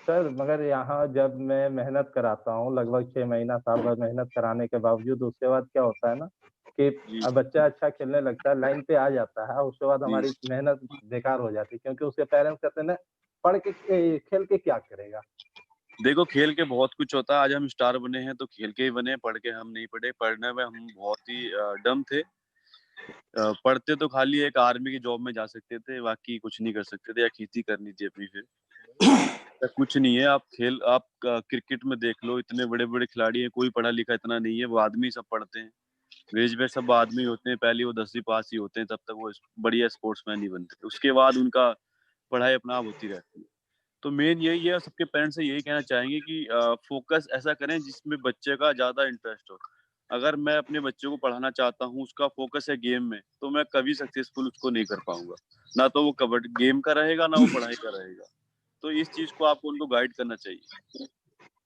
सर मगर यहाँ जब मैं मेहनत कराता हूँ लगभग 6 महीना साल भर मेहनत कराने के बावजूद, उसके बाद क्या होता है ना कि बच्चा अच्छा खेलने लगता है, लाइन पे आ जाता है, उसके बाद हमारी मेहनत बेकार हो जाती है, क्योंकि उसके पेरेंट्स कहते हैं ना पढ़ के खेल के क्या करेगा। देखो, खेल के बहुत कुछ होता है। आज हम स्टार बने हैं तो खेल के ही बने, पढ़ के हम नहीं पढ़े। पढ़ने में हम बहुत ही डम थे। पढ़ते तो खाली एक आर्मी की जॉब में जा सकते थे, बाकी कुछ नहीं कर सकते थे, या खेती करनी थी अपनी। फिर कुछ नहीं है। आप क्रिकेट में देख लो, इतने बड़े बड़े खिलाड़ी हैं, कोई पढ़ा लिखा इतना नहीं है, वो आदमी सब पढ़ते हैं। ग्रेजुएट सब आदमी होते हैं, पहले वो 10वीं पास ही होते हैं, तब तक वो बढ़िया स्पोर्ट्समैन नहीं बनते। उसके बाद उनका पढ़ाई अपना आप होती रहती है। तो मेन यही है, सबके पेरेंट्स से यही कहना चाहेंगे कि फोकस ऐसा करें जिसमें बच्चे का ज्यादा इंटरेस्ट हो। अगर मैं अपने बच्चे को पढ़ाना चाहता हूँ, उसका फोकस है गेम में, तो मैं कभी सक्सेसफुल उसको नहीं कर पाऊंगा। ना तो वो कबड्डी गेम का रहेगा, ना वो पढ़ाई का रहेगा। तो इस चीज को आपको उनको गाइड करना चाहिए।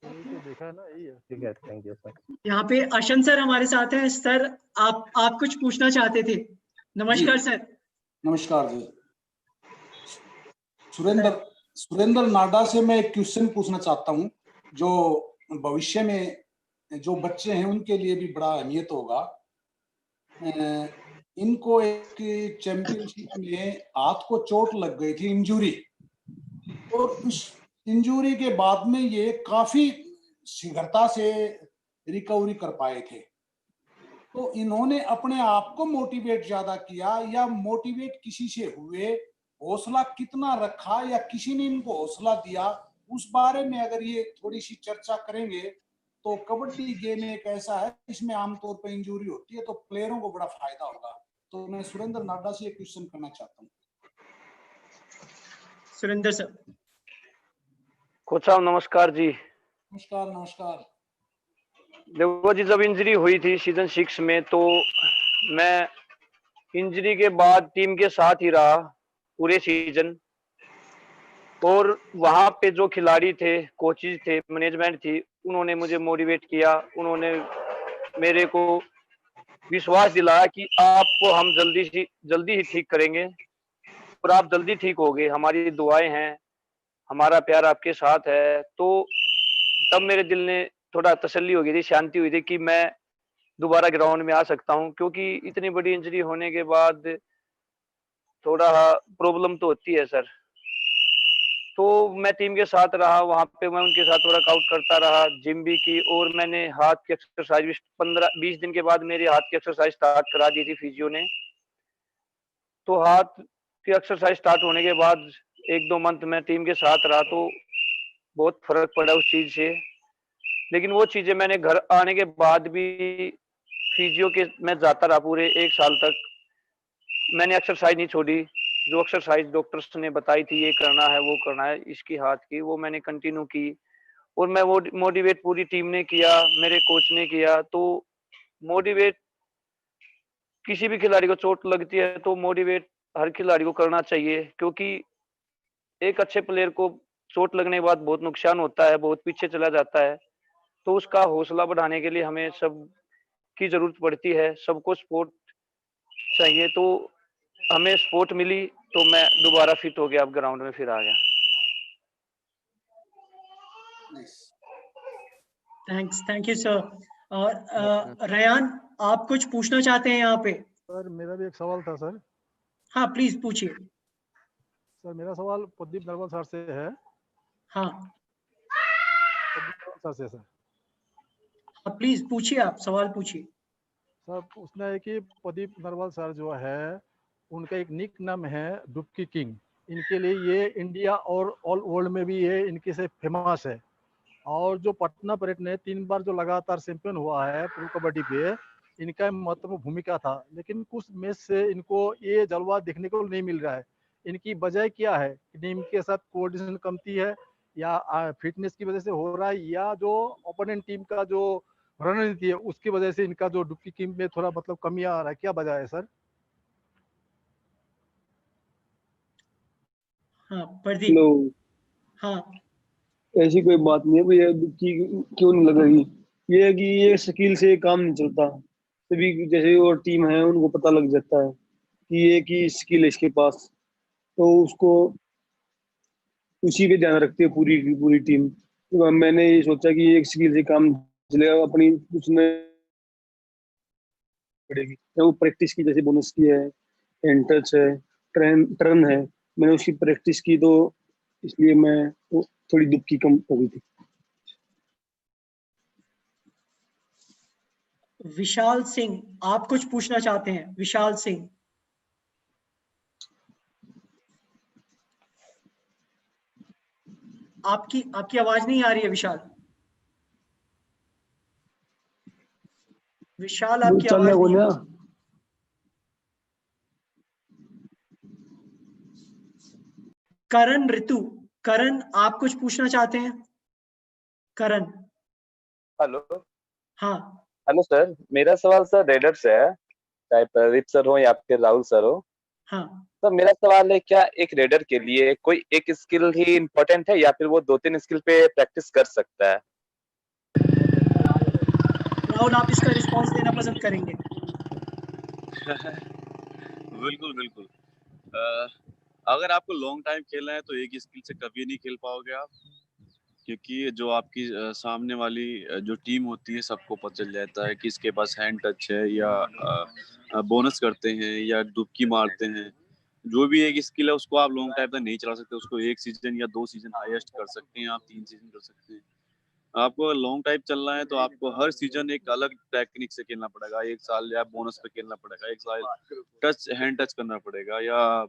तो देखा है ना, यही है। ठीक है, थैंक यू सर। यहाँ पे अशन सर हमारे साथ हैं। सर आप कुछ पूछना चाहते थे? नमस्कार सर। नमस्कार जी। सुरेंद्र नाडा से मैं एक क्वेश्चन पूछना चाहता हूँ, जो भविष्य में जो बच्चे हैं उनके लिए भी बड़ा अहमियत होगा। इनको एक चैंपियनशिप में हाथ को चोट लग गई थी, इंजरी, और उस इंजरी के बाद में ये काफी शीघ्रता से रिकवरी कर पाए थे। तो इन्होंने अपने आप को मोटिवेट ज्यादा किया या मोटिवेट किसी से हुए, हौसला कितना रखा या किसी ने इनको हौसला दिया, उस बारे में अगर ये थोड़ी सी चर्चा करेंगे तो कबड्डी गेम एक ऐसा है इसमें आमतौर पर इंजरी होती है, तो प्लेयरों को बड़ा फायदा होगा। तो मैं सुरेंद्र नाडा से एक क्वेश्चन करना चाहता हूँ। सुरेंद्र सर। कोच साहब नमस्कार जी। नमस्कार नमस्कार। देखो जी, जब इंजरी हुई थी सीजन 6 में, तो मैं इंजरी के बाद टीम के साथ ही रहा पूरे सीजन, और वहां पे जो खिलाड़ी थे, कोचेज थे, मैनेजमेंट थी, उन्होंने मुझे मोटिवेट किया। उन्होंने मेरे को विश्वास दिलाया कि आपको हम जल्दी ही ठीक करेंगे और आप जल्दी ठीक होगे, हमारी दुआएं हैं, हमारा प्यार आपके साथ है। तो तब मेरे दिल ने थोड़ा तसल्ली हो गई थी, शांति हुई थी कि मैं दोबारा ग्राउंड में आ सकता हूं। क्योंकि इतनी बड़ी इंजरी होने के बाद थोड़ा प्रॉब्लम तो होती है सर। तो मैं टीम के साथ रहा, वहां पे मैं उनके साथ वर्कआउट करता रहा, जिम भी की, और मैंने हाथ की एक्सरसाइज भी 15-20 दिन के बाद मेरी हाथ की एक्सरसाइज स्टार्ट करा दी थी फिजियो ने। तो हाथ की एक्सरसाइज स्टार्ट होने के बाद 1-2 मंथ मैं टीम के साथ रहा, तो बहुत फर्क पड़ा उस चीज से। लेकिन वो चीजें मैंने घर आने के बाद भी फिजियो के मैं जाता रहा पूरे 1 साल तक। मैंने एक्सरसाइज नहीं छोड़ी, जो एक्सरसाइज डॉक्टर्स ने बताई थी ये करना है वो करना है इसकी हाथ की, वो मैंने कंटिन्यू की। और मैं वो मोटिवेट पूरी टीम ने किया, मेरे कोच ने किया। तो मोटिवेट किसी भी खिलाड़ी को चोट लगती है तो मोटिवेट हर खिलाड़ी को करना चाहिए, क्योंकि एक अच्छे प्लेयर को चोट लगने के बाद बहुत नुकसान होता है, बहुत पीछे चला जाता है। तो उसका हौसला बढ़ाने के लिए हमें सब की जरूरत पड़ती है, सबको सपोर्ट चाहिए। तो हमें सपोर्ट मिली, तो मैं दोबारा फिट हो गया, अब ग्राउंड में फिर आ गया। Thank you sir. और रेयान, आप कुछ पूछना चाहते हैं यहाँ पे? सर मेरा भी एक सवाल था सर। हाँ प्लीज पूछिए। सर मेरा सवाल प्रदीप नरवाल सर से है। हाँ प्रदीप नरवाल सर से सर। हाँ प्लीज पूछिए, आप सवाल पूछिए। सर पूछना है कि प्रदीप नरवाल सर जो है, उनका एक निक नाम है डुबकी किंग। इनके लिए ये इंडिया और ऑल वर्ल्ड में भी ये इनके से फेमस है। और जो पटना परेड ने 3 बार जो लगातार चैंपियन हुआ है प्रो कबड्डी पे, इनका महत्वपूर्ण भूमिका था। लेकिन कुछ मैच से इनको ये जलवा देखने को नहीं मिल रहा है। इनकी वजह क्या है? टीम के साथ कोऑर्डिनेशन कमती है, या फिटनेस की वजह से हो रहा है, या जो ओपोनेंट टीम का जो रणनीति है उसकी वजह से इनका जो डुबकी किंग में थोड़ा मतलब कमी आ रहा है? क्या वजह है सर? हाँ प्रदीप। हाँ ऐसी कोई बात नहीं है भैया, क्यों नहीं लग रही। ये है कि ये स्किल से काम नहीं चलता। सभी जैसे और टीम है उनको पता लग जाता है कि ये की स्किल है इसके पास, तो उसको उसी पे ध्यान रखती है पूरी की पूरी टीम। तो मैंने ये सोचा कि एक स्किल से काम चलेगा, अपनी उसमें पड़ेगी। वो प्रैक्टिस की, जैसे बोनस की है, हैंड टच है, टर्न है, मैंने उसकी प्रैक्टिस की, तो इसलिए मैं थोड़ी दुबकी कम हो गई थी। विशाल सिंह, आप कुछ पूछना चाहते हैं? विशाल सिंह। आपकी आवाज नहीं आ रही है विशाल। विशाल वो आपकी चल आवाज रहा नहीं ना। आ रही। करण ऋतु, करण आप कुछ पूछना चाहते हैं? करण। हेलो। हाँ हेलो सर, मेरा सवाल सर रेडर से है, चाहे प्रदीप सर हो या फिर राहुल सर हो। हाँ तो मेरा सवाल है, क्या एक रेडर के लिए कोई एक स्किल ही इम्पोर्टेंट है या फिर वो 2-3 स्किल पे प्रैक्टिस कर सकता है? राहुल, आप इसका रिस्पांस देना पसंद करेंगे? बिल्कुल बिल्कुल। अगर आपको लॉन्ग टाइम खेलना है तो एक स्किल से कभी नहीं खेल पाओगे आप, क्योंकि जो आपकी सामने वाली जो टीम होती है सबको पता चल जाता है कि इसके पास हैंड टच है या बोनस करते हैं या डुबकी मारते हैं। जो भी एक स्किल है उसको आप लॉन्ग टाइम तक नहीं चला सकते, उसको 1 सीजन या 2 सीजन हाईएस्ट कर सकते हैं, आप 3 सीजन कर सकते हैं। आपको लॉन्ग टाइम चलना है तो आपको हर सीजन एक अलग टेक्निक से खेलना पड़ेगा। 1 साल या बोनस पे खेलना पड़ेगा, 1 साल टच हैंड टच करना पड़ेगा, या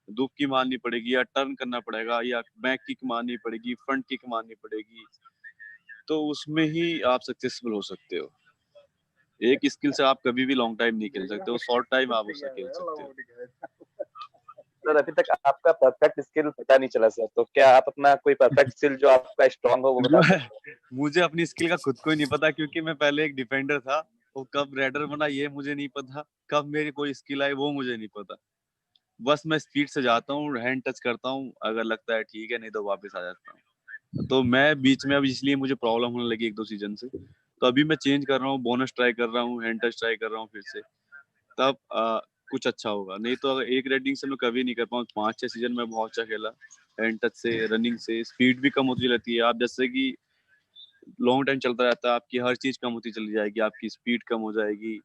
डुबकी मारनी पड़ेगी, या टर्न करना पड़ेगा, या बैक किक मारनी पड़ेगी, फ्रंट किक मारनी पड़ेगी। तो उसमें ही आप सक्सेसफुल हो सकते हो। एक स्किल से आप कभी भी लॉन्ग टाइम नहीं खेल सकते हो, शॉर्ट टाइम आप उससे खेल सकते हो। सर अभी तक आपका परफेक्ट स्किल पता नहीं चला सर, तो क्या आप अपना कोई परफेक्ट स्किल जो आपका स्ट्रांग हो वो बता सकते हैं? मुझे अपनी स्किल का खुद को ही नहीं पता, क्योंकि मैं पहले एक डिफेंडर था। वो कब रेडर बना ये मुझे नहीं पता, कब मेरी कोई स्किल आई वो मुझे नहीं पता। बस मैं स्पीड से जाता हूँ, हैंड टच करता हूँ, अगर लगता है ठीक है, नहीं तो वापस आ जाता हूँ। तो मैं बीच में अब इसलिए मुझे प्रॉब्लम होने लगी 1-2 सीजन से, तो अभी मैं चेंज कर रहा हूँ, बोनस ट्राई कर रहा हूँ, हैंड टच ट्राई कर रहा हूँ फिर से, तब कुछ अच्छा होगा। नहीं तो अगर एक रेडिंग से मैं कभी नहीं कर पाऊँ। 5-6 सीजन में बहुत अच्छा खेला, हैंड टच से, रनिंग से, स्पीड भी कम होती रहती है। आप जैसे कि लॉन्ग टाइम चलता रहता है, आपकी हर चीज कम होती चली जाएगी, आपकी स्पीड कम हो जाएगी,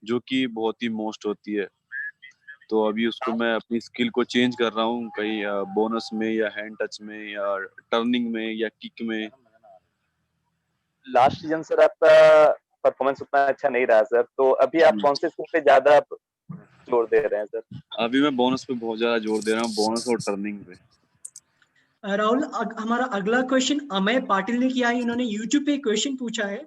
जो कि बहुत ही मोस्ट होती है। तो अभी उसको मैं अपनी स्किल को चेंज कर रहा हूँ, कहीं बोनस में या हैंड टच में या टर्निंग में या किक में। लास्ट सीजन सर आपका परफॉर्मेंस उतना अच्छा नहीं रहा सर, तो अभी आप कौन से स्किल पे ज्यादा जोर दे रहे हैं सर? अभी मैं बोनस पे बहुत ज्यादा जोर दे रहा हूँ, बोनस और टर्निंग पे। राहुल, हमारा अगला क्वेश्चन अमय पाटिल ने किया है। इन्होंने यूट्यूब पे क्वेश्चन पूछा है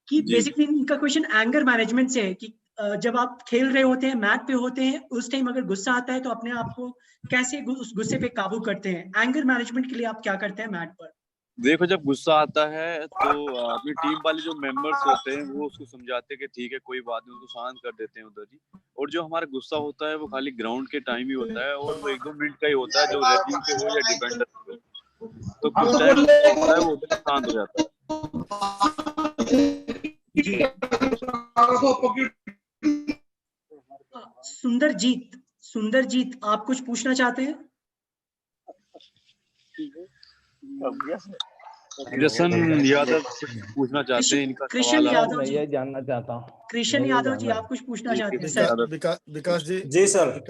कि बेसिकली इनका क्वेश्चन एंगर मैनेजमेंट से है कि जब आप खेल रहे होते हैं, मैच पे होते हैं, उस टाइम अगर गुस्सा आता है तो अपने आप को कैसे उस गुस्से पे काबू करते हैं? एंगर मैनेजमेंट के लिए आप क्या करते हैं मैच पर? देखो, जब गुस्सा आता है तो अपनी टीम वाले जो मेंबर्स होते हैं वो उसको समझाते हैं कि ठीक है कोई बात नहीं, उसको शांत कर देते हैं उधर ही। और जो हमारा गुस्सा होता है वो खाली ग्राउंड के टाइम ही होता है, और वो 1-2 मिनट का ही होता है, जो रेफरी पे हो या डिफेंडर पे हो। तो कुछ टाइम होता है वो उधर ही शांत हो जाता है। सुंदरजीत, आप कुछ पूछना चाहते हैं? जसन यादव पूछना चाहते हैं, इनका कृष्ण सवाल यादव मैं जी, ये जानना चाहता हूँ। कृष्ण यादव जी, आप कुछ पूछना चाहते हैं सर? विकास जी। जी सर।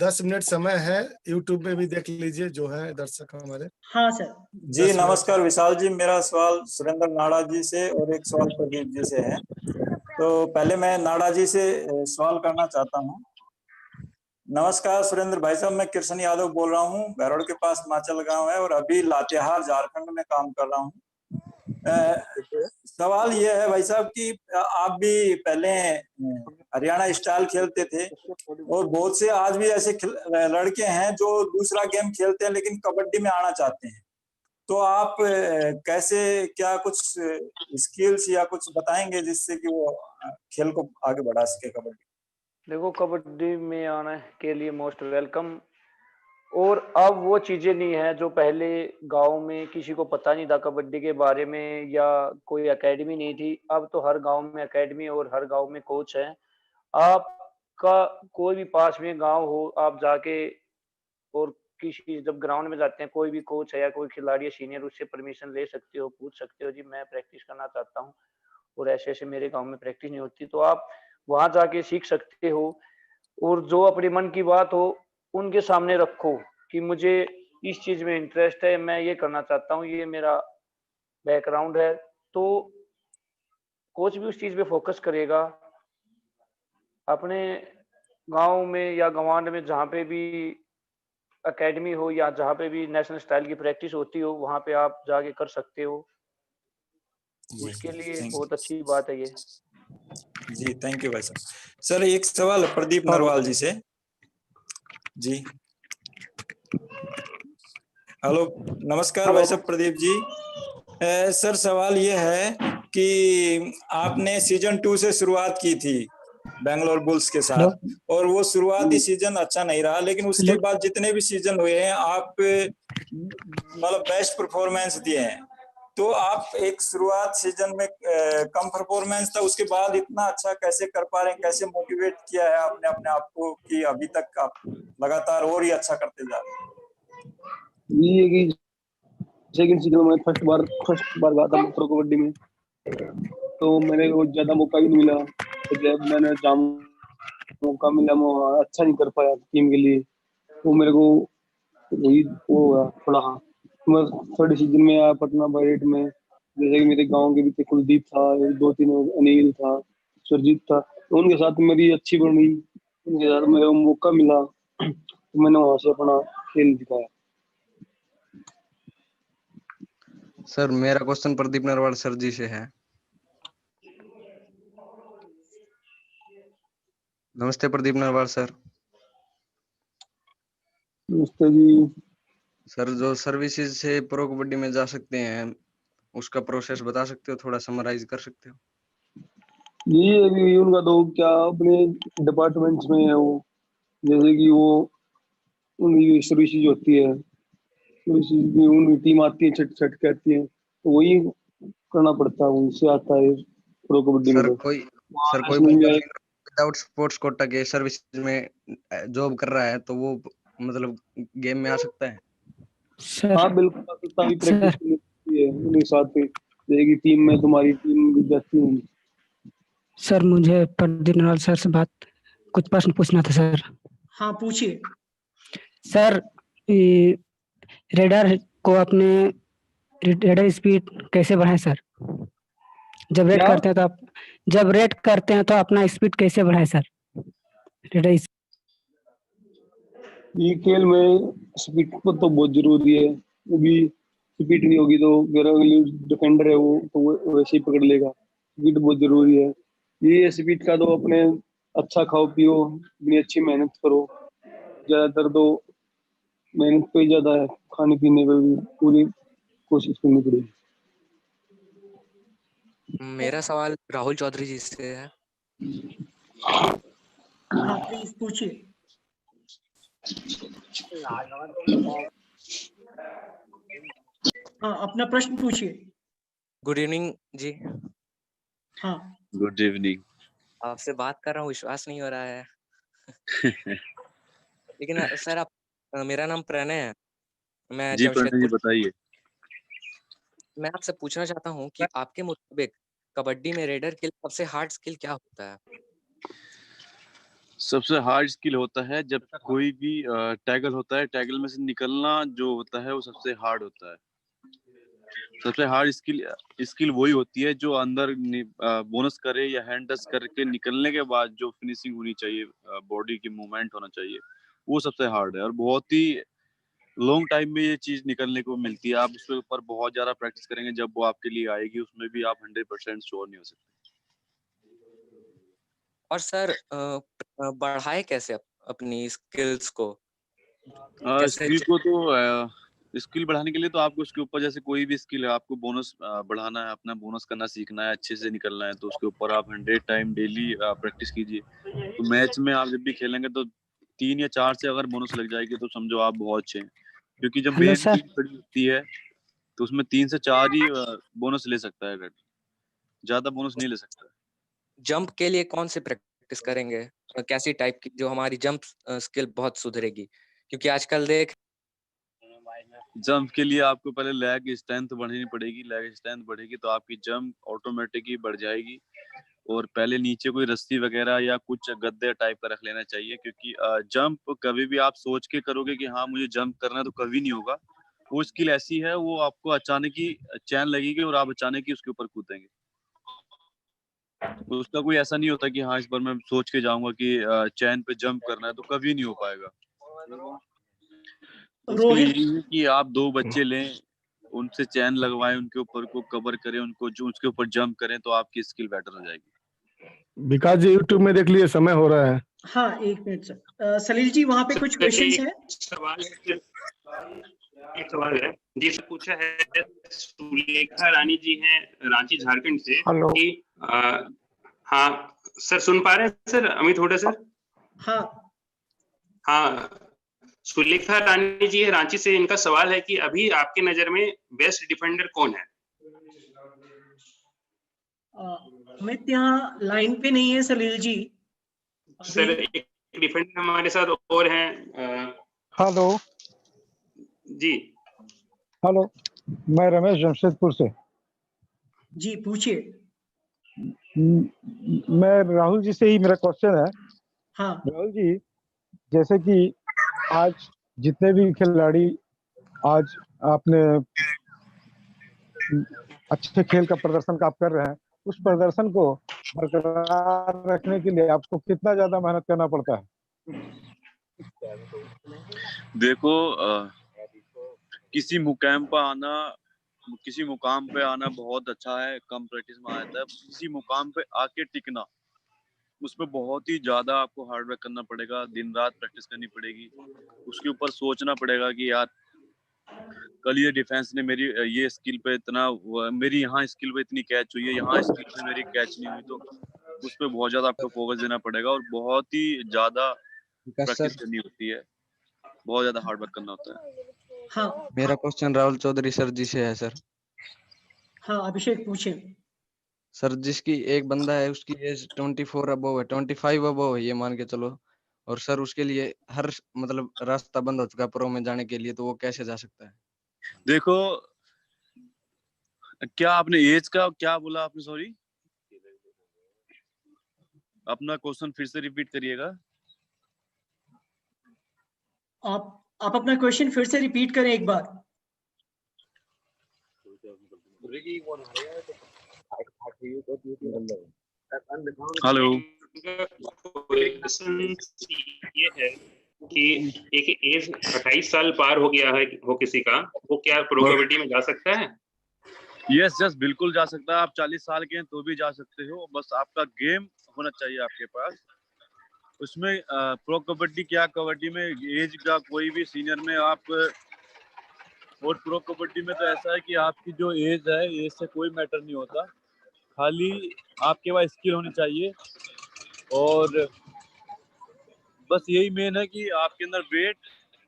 10 मिनट समय है, यूट्यूब में भी देख लीजिए जो है दर्शक हमारे। हाँ सर जी नमस्कार विशाल जी, मेरा सवाल सुरेंद्र नाड़ा जी से और एक सवाल प्रदीप जी से है। तो पहले मैं नाड़ा जी से सवाल करना चाहता हूँ। नमस्कार सुरेंद्र भाई साहब, मैं कृष्ण यादव बोल रहा हूँ, भैरोड़ के पास हिमाचल गांव है और अभी लातेहार झारखंड में काम कर रहा हूँ। सवाल ये है भाई साहब कि आप भी पहले हरियाणा स्टाइल खेलते थे और बहुत से आज भी ऐसे लड़के हैं जो दूसरा गेम खेलते हैं लेकिन कबड्डी में आना चाहते हैं। तो आप कैसे, क्या कुछ स्किल्स या कुछ बताएंगे जिससे कि वो खेल को आगे बढ़ा सके कबड्डी? देखो, कबड्डी में आने के लिए मोस्ट वेलकम। और अब वो चीजें नहीं है जो पहले गांव में किसी को पता नहीं था कबड्डी के बारे में, या कोई एकेडमी नहीं थी। अब तो हर गांव में एकेडमी और हर गांव में कोच है। आपका कोई भी पास में गांव हो, आप जाके और किसी जब ग्राउंड में जाते हैं, कोई भी कोच है या कोई खिलाड़ी है सीनियर, उससे परमिशन ले सकते हो, पूछ सकते हो जी मैं प्रैक्टिस करना चाहता हूँ और ऐसे ऐसे मेरे गांव में प्रैक्टिस नहीं होती, तो आप वहां जाके सीख सकते हो। और जो अपने मन की बात हो उनके सामने रखो कि मुझे इस चीज में इंटरेस्ट है, मैं ये करना चाहता हूँ, ये मेरा बैकग्राउंड है। तो कोच भी उस चीज पे फोकस करेगा। अपने गांव में या गंवांड में जहाँ पे भी एकेडमी हो या जहाँ पे भी नेशनल स्टाइल की प्रैक्टिस होती हो, वहां पे आप जाके कर सकते हो। उसके लिए बहुत अच्छी बात है ये। जी थैंक यू भाई साहब। सर एक सवाल है प्रदीप नरवाल जी से। जी हेलो नमस्कार भाई साहब प्रदीप जी। सर सवाल ये है कि आपने सीजन 2 से शुरुआत की थी बेंगलोर बुल्स के साथ, और वो शुरुआती सीजन अच्छा नहीं रहा, लेकिन उसके बाद जितने भी सीजन हुए हैं आप मतलब बेस्ट परफॉर्मेंस दिए हैं। तो आप एक शुरुआत सीजन में कम परफॉर्मेंस था, उसके बाद इतना अच्छा कैसे कर पा रहे हैं? कैसे मोटिवेट किया है आपने अपने आप को कि अभी तक आप लगातार और ही अच्छा करते जा रहे हैं? ये है कि सेकंड सीजन में फर्स्ट बार गया था प्रो कबड्डी में, तो मैंने वो ज्यादा मौका भी नहीं मिला। तो जब मैंने जहाँ मौका मिला मैं वहाँ अच्छा नहीं कर पाया टीम के लिए, तो मेरे को वही वो हुआ थोड़ा। हाँ मैं थर्ड सीजन में आया पटना पायरेट में, जैसे कि मेरे गांव के भी थे, कुलदीप था, 2-3 अनिल था, सुरजीत था, तो उनके साथ मेरी अच्छी बनी, उनके साथ मेरे को मौका मिला, तो मैंने वहां से अपना खेल दिखाया। सर मेरा क्वेश्चन प्रदीप नरवाल सर जी से है। नमस्ते प्रदीप नरवाल सर। नमस्ते जी। सर जो सर्विसेज से प्रो कबड्डी में जा सकते हैं उसका प्रोसेस बता सकते हो, थोड़ा समराइज कर सकते हो? ये अभी उनका तो क्या अपने डिपार्टमेंट्स में है वो, जैसे कि वो उनकी सर्विसेज होती है, सर्विसेज की उनकी टीम आती है, छट छट के आती है, तो वही करना पड़ता है, उनसे आता है प्रो कबड्डी में। सर कोई बंदा विदाउट स्पोर्ट्स कोटा के सर्विसेज में जॉब कर रहा है तो वो मतलब गेम में आ सकता है? हाँ बिल्कुल आ सकता है, प्रैक्टिस करनी पड़ती है उनके साथ, जैसे कि टीम में तुम्हारी टीम जाती है। सर मुझे प्रदीप नरवाल सर से कुछ प्रश्न पूछना था सर। हाँ पूछिए सर। रेडर को अपने रेडर स्पीड कैसे बढ़ाएं सर? जब रेड करते हैं तो जब रेड करते हैं तो अपना स्पीड कैसे बढ़ाएं सर? रेडर ये खेल में स्पीड तो बहुत जरूरी है, क्योंकि स्पीड नहीं होगी तो मेरा डिफेंडर है वो तो वो वैसे ही पकड़ लेगा। स्पीड बहुत जरूरी है। ये स्पीड का तो अपने अच्छा खाओ पियो, अपनी अच्छी मेहनत करो, ज्यादातर तो मेहनत पे ही ज्यादा है, खाने पीने पे भी पूरी कोशिश करनी पड़ेगी। मेरा सवाल राहुल चौधरी जी से है। हाँ प्लीज पूछिए। हाँ अपना प्रश्न पूछिए। गुड इवनिंग जी। हाँ गुड इवनिंग। आपसे बात कर रहा हूँ, विश्वास नहीं हो रहा है। लेकिन सर आप मेरा नाम प्रणय है, मैं जी प्रणय जी जमशेदपुर। बताइए। मैं आपसे पूछना चाहता हूँ कि आपके मुताबिक कबड्डी में रेडर के लिए सबसे हार्ड स्किल क्या होता है? सबसे हार्ड स्किल होता है जब कोई भी टैगल होता है, टैगल में से निकलना जो होता है वो सबसे हार्ड होता है। सबसे हार्ड स्किल वही होती है जो अंदर बोनस करे या हैंड टच करके निकलने के बाद जो फिनिशिंग होनी चाहिए, बॉडी की मूवमेंट होना चाहिए, वो सबसे हार्ड है। और बहुत ही लॉन्ग टाइम में ये चीज निकलने को मिलती है। आप उसके ऊपर बहुत ज्यादा प्रैक्टिस करेंगे, जब वो आपके लिए आएगी उसमें भी आप 100% श्योर नहीं हो सकते। और सर बढ़ाए कैसे अपनी स्किल्स को? स्किल को तो स्किल बढ़ाने के लिए तो आपको उसके ऊपर, जैसे कोई भी स्किल है, आपको बोनस बढ़ाना है, अपना बोनस करना सीखना है, अच्छे से निकलना है, तो उसके ऊपर आप 100 टाइम डेली प्रैक्टिस कीजिए। तो मैच में आप जब भी खेलेंगे तो 3 या 4 से अगर बोनस लग जाएगी तो समझो आप बहुत अच्छे हैं, क्योंकि जब मेन टीम खड़ी होती है तो उसमें 3 से 4 ही बोनस ले सकता है, ज्यादा बोनस नहीं ले सकता। जंप के लिए कौन से प्रैक्टिस करेंगे, कैसी टाइप की जो हमारी जंप स्किल बहुत सुधरेगी? क्योंकि आजकल देख जंप के लिए आपको पहले लेग स्ट्रेंथ बढ़ानी पड़ेगी। लेग स्ट्रेंथ बढ़ेगी तो आपकी जंप ऑटोमेटिक ही बढ़ जाएगी। और पहले नीचे कोई रस्सी वगैरह या कुछ गद्दे टाइप का रख लेना चाहिए, क्योंकि जंप कभी भी आप सोच के करोगे कि हाँ मुझे जंप करना है तो कभी नहीं होगा। वो स्किल ऐसी है, वो आपको अचानक ही चैन लगेगी और आप अचानक ही उसके ऊपर कूदेंगे। तो उसका कोई ऐसा नहीं होता कि हाँ इस बार मैं सोच के जाऊंगा कि चैन पे जंप करना है, तो कभी नहीं हो पाएगा। उसके लिए यही है कि आप 2 बच्चे लें, उनसे चैन लगवाएं, उनके ऊपर को कवर करें, उनको जो उसके ऊपर जंप करें, तो आपकी स्किल बेटर हो जाएगी। विकास जी यूट्यूब में देख लिए, समय हो रहा है। हाँ 1 मिनट सर। सलील जी वहाँ पे कुछ क्वेश्चंस हैं? एक सवाल है जी सर, पूछा है सुलेखा रानी जी हैं रांची झारखंड से हेलो। कि हाँ सर, सुन पा रहे हैं सर? अमित होडा सर। हाँ, सुलेखा रानी जी है रांची से, इनका सवाल है कि अभी आपके नजर में बेस्ट डिफेंडर कौन है? अमित यहाँ लाइन पे नहीं है सलील जी। सर एक डिफेंडर हमारे साथ और हैं। हेलो जी हेलो, मैं रमेश जमशेदपुर से। जी पूछिए। मैं राहुल जी से ही मेरा क्वेश्चन है। हाँ राहुल जी, जैसे कि आज जितने भी खिलाड़ी आज आपने अच्छे खेल का प्रदर्शन आप कर रहे हैं, उस प्रदर्शन को बरकरार रखने के लिए आपको कितना ज्यादा मेहनत करना पड़ता है? देखो किसी मुकाम पे आना बहुत अच्छा है, कम प्रैक्टिस में आ जाता है। किसी मुकाम पे आके टिकना, उसमें बहुत ही ज्यादा आपको हार्ड वर्क करना पड़ेगा, दिन रात प्रैक्टिस करनी पड़ेगी। उसके ऊपर सोचना पड़ेगा कि यार कल ये डिफेंस ने मेरी ये स्किल पे मेरी यहाँ स्किल पे इतनी कैच हुई है, यहाँ स्किल पे मेरी कैच नहीं हुई, तो उस पर बहुत ज्यादा आपको फोकस देना पड़ेगा और बहुत ही ज्यादा प्रैक्टिस करनी होती है, बहुत ज्यादा हार्ड वर्क करना होता है। हाँ मेरा क्वेश्चन राहुल चौधरी सर जी से है सर। हाँ अभिषेक पूछिए। सर, जिसकी एक बंदा है उसकी एज 24 अबव है, 25 अबव है ये मान के चलो, और सर उसके लिए हर मतलब रास्ता बंद हो चुका है प्रो में जाने के लिए, तो वो कैसे जा सकता है? देखो क्या आपने एज का क्या बोला आपने? सॉरी, अपना क्वेश्चन फिर से रिपीट करिएगा। आप अपना क्वेश्चन फिर से रिपीट करें एक बार। हेलो, ये है कि एक एज 28 साल पार हो गया है हो किसी का, वो क्या प्रो कबड्डी में जा सकता है? यस बिल्कुल जा सकता है। आप 40 साल के हैं तो भी जा सकते हो, बस आपका गेम होना चाहिए आपके पास। उसमें प्रो कबड्डी क्या, कबड्डी में एज का कोई भी सीनियर में आप, और प्रो कबड्डी में तो ऐसा है कि आपकी जो एज है, एज से कोई मैटर नहीं होता, खाली आपके पास स्किल होनी चाहिए। और बस यही मेन है कि आपके अंदर वेट,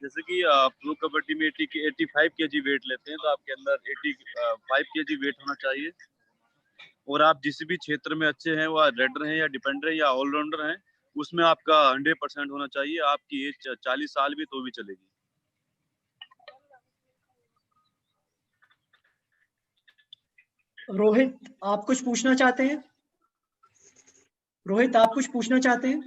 जैसे कि प्रो कबड्डी में 85 केजी वेट लेते हैं, तो आपके अंदर 85 केजी वेट होना चाहिए। और आप जिस भी क्षेत्र में अच्छे हैं, वो रेडर हैं या डिफेंडर हैं या ऑलराउंडर हैं, उसमें आपका 100% होना चाहिए। आपकी एज 40 साल भी तो भी चलेगी। रोहित आप कुछ पूछना चाहते हैं? रोहित आप कुछ पूछना चाहते हैं?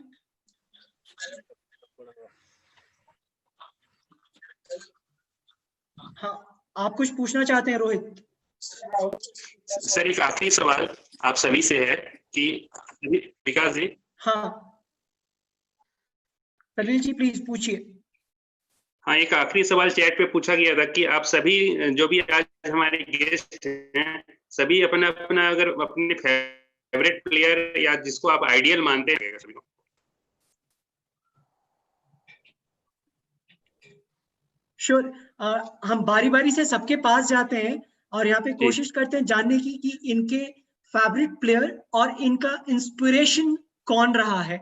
हाँ आप कुछ पूछना चाहते हैं रोहित? सर एक आखिरी सवाल आप सभी से है कि विकास जी। हाँ सलील जी प्लीज पूछिए। हाँ, एक आखिरी सवाल चैट पे पूछा गया था कि आप सभी जो भी आज हमारे गेस्ट हैं, सभी अपना अपना अगर अपने फेवरेट प्लेयर या जिसको आप आइडियल मानते हैं सभी को। श्योर, हम बारी बारी से सबके पास जाते हैं और यहाँ पे कोशिश करते हैं जानने की कि इनके फेवरेट प्लेयर और इनका इंस्पिरेशन कौन रहा है।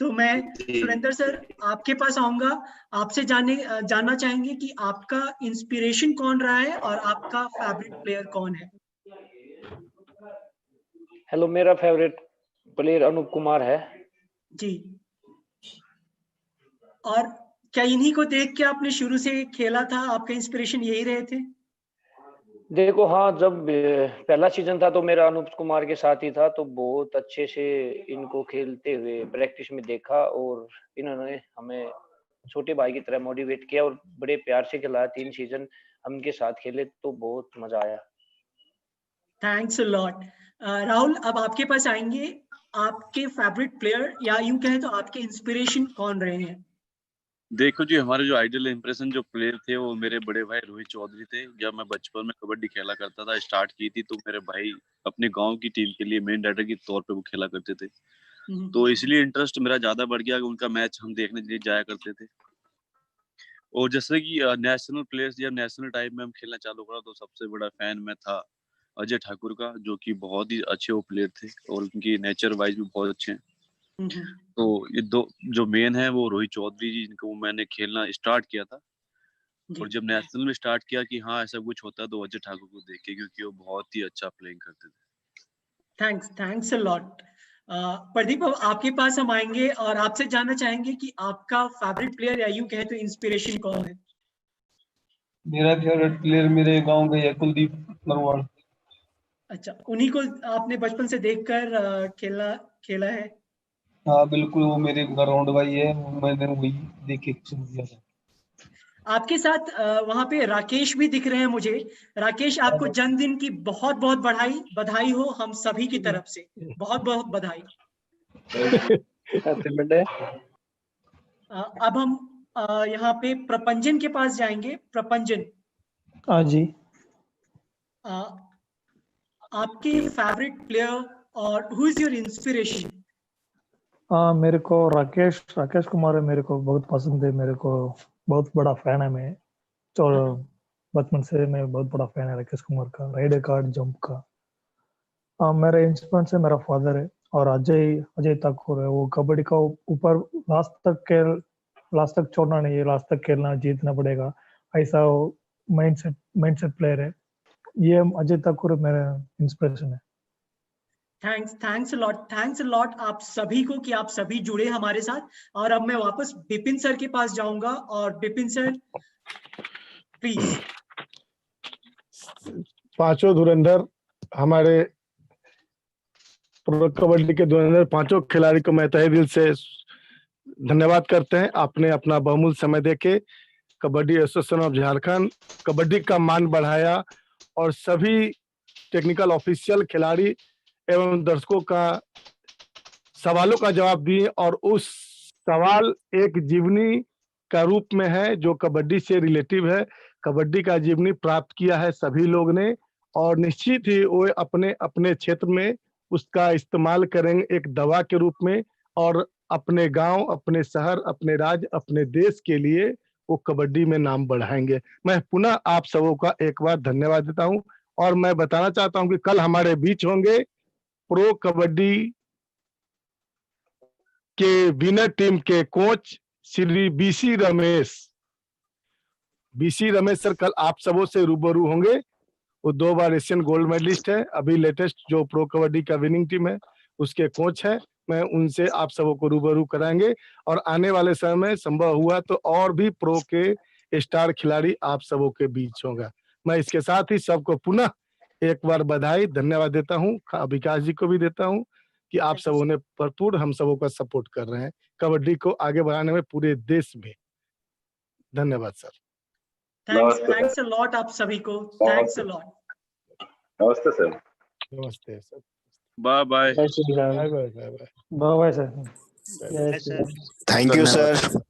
तो मैं सुरेंद्र सर आपके पास आऊंगा, आपसे जानना चाहेंगे कि आपका इंस्पिरेशन कौन रहा है और आपका फेवरेट प्लेयर कौन है। हेलो, मेरा फेवरेट प्लेयर अनूप कुमार है जी। और क्या इन्हीं को देख के आपने शुरू से खेला था, आपका इंस्पिरेशन यही रहे थे? देखो हाँ, जब पहला सीजन था तो मेरा अनूप कुमार के साथ ही था, तो बहुत अच्छे से इनको खेलते हुए प्रैक्टिस में देखा और इन्होंने हमें छोटे भाई की तरह मोटिवेट किया और बड़े प्यार से खिलाया। 3 सीजन हम इनके साथ खेले तो बहुत मजा आया। Thanks a lot. राहुल अब आपके पास आएंगे, आपके फेवरेट प्लेयर या यूं कहें तो आपके इंस्पिरेशन कौन रहे हैं? देखो जी, हमारे जो आइडियल इंप्रेशन जो प्लेयर थे वो मेरे बड़े भाई रोहित चौधरी थे। जब मैं बचपन में कबड्डी खेला करता था, स्टार्ट की थी, तो मेरे भाई अपने गांव की टीम के लिए मेन डायरेक्टर के तौर पे वो खेला करते थे। तो इसलिए इंटरेस्ट मेरा ज्यादा बढ़ गया कि उनका मैच हम देखने के लिए जाया करते थे। और जैसे कि नेशनल प्लेयर्स जब नेशनल टाइम में हम खेलना चालू करा, तो सबसे बड़ा फैन मैं था अजय ठाकुर का, जो कि बहुत ही अच्छे वो प्लेयर थे और उनकी नेचर वाइज भी बहुत अच्छे हैं। तो ये दो जो मेन है वो रोहित चौधरी जी, जिनको मैंने खेलना स्टार्ट किया था। और जब नेशनल में स्टार्ट किया कि हाँ ऐसा कुछ होता है, तो अजय ठाकुर को देख के, क्योंकि वो बहुत ही अच्छा प्लेइंग करते थे। Thanks a lot. प्रदीप, अब आपके पास हम आएंगे और आपसे जानना चाहेंगे कि आपका फेवरेट प्लेयर या यूं कहे तो इंस्पिरेशन कौन है? मेरा फेवरेट प्लेयर मेरे गांव का है कुलदीप नरवाल। अच्छा, उन्हीं को आपने बचपन से देखकर खेला है? हाँ बिल्कुल, वो मेरे ग्राउंड भाई है, मैंने वही देख के शुरू किया था। आपके साथ वहां पे राकेश भी दिख रहे हैं मुझे। राकेश, आपको जन्मदिन की बहुत बहुत बधाई हो हम सभी की तरफ से, बहुत बहुत बधाई। अब हम यहाँ पे प्रपंजन के पास जाएंगे। प्रपंजन, हाँ जी, आपके फेवरेट प्लेयर और हु इज योर इंस्पिरेशन? मेरे को राकेश कुमार है, मेरे को बहुत पसंद है, मेरे को बहुत बड़ा फैन है मैं। तो बचपन से मैं बहुत बड़ा फैन है राकेश कुमार का, राइडर कार्ड जंप का। मेरा इंस्पिरेशन मेरा फादर है और अजय ठाकुर है। वो कबड्डी का ऊपर लास्ट तक छोड़ना नहीं है, लास्ट तक खेलना, जीतना पड़ेगा, ऐसा माइंडसेट प्लेयर है। ये अजय ठाकुर मेरा इंस्पिरेशन है। थैंक्स अ लॉट आप सभी को कि आप सभी जुड़े हमारे साथ। और अब मैं वापस बिपिन सर के पास जाऊंगा। और बिपिन सर प्लीज। पांचों धुरंधर हमारे प्रो कबड्डी के धुरंधर पांचों खिलाड़ी को मैं तहे दिल से धन्यवाद करते हैं। आपने अपना बहुमूल्य समय देके कबड्डी एसोसिएशन ऑफ झारखंड कबड्डी का मान बढ़ाया और सभी टेक्निकल ऑफिशियल खिलाड़ी एवं दर्शकों का सवालों का जवाब दिए। और उस सवाल एक जीवनी का रूप में है जो कबड्डी से रिलेटिव है। कबड्डी का जीवनी प्राप्त किया है सभी लोग ने, और निश्चित ही वो अपने अपने क्षेत्र में उसका इस्तेमाल करेंगे एक दवा के रूप में, और अपने गांव, अपने शहर, अपने राज्य, अपने देश के लिए वो कबड्डी में नाम बढ़ाएंगे। मैं पुनः आप सबों का एक बार धन्यवाद देता हूं। और मैं बताना चाहता हूं कि कल हमारे बीच होंगे प्रो कबड्डी के विनर टीम के coach Shri BC Ramesh sir कल आप सबों से रूबरू होंगे। वो 2 बार एशियन गोल्ड मेडलिस्ट है, अभी लेटेस्ट जो प्रो कबड्डी का विनिंग टीम है उसके कोच है। मैं उनसे आप सबों को रूबरू कराएंगे और आने वाले समय में संभव हुआ तो और भी प्रो के स्टार खिलाड़ी आप सबों के बीच होगा। मैं इसके साथ ही सबको पुनः एक बार बधाई धन्यवाद देता हूँ, विकास जी को भी देता हूँ कि आप सबों ने भरपूर हम सबों का सपोर्ट कर रहे हैं कबड्डी को आगे बढ़ाने में पूरे देश में। धन्यवाद सर। थैंक्स अ लॉट आप सभी को। Thanks a lot. नमस्ते सर। नमस्ते sir. Bye bye. Bye bye sir. Thank you sir.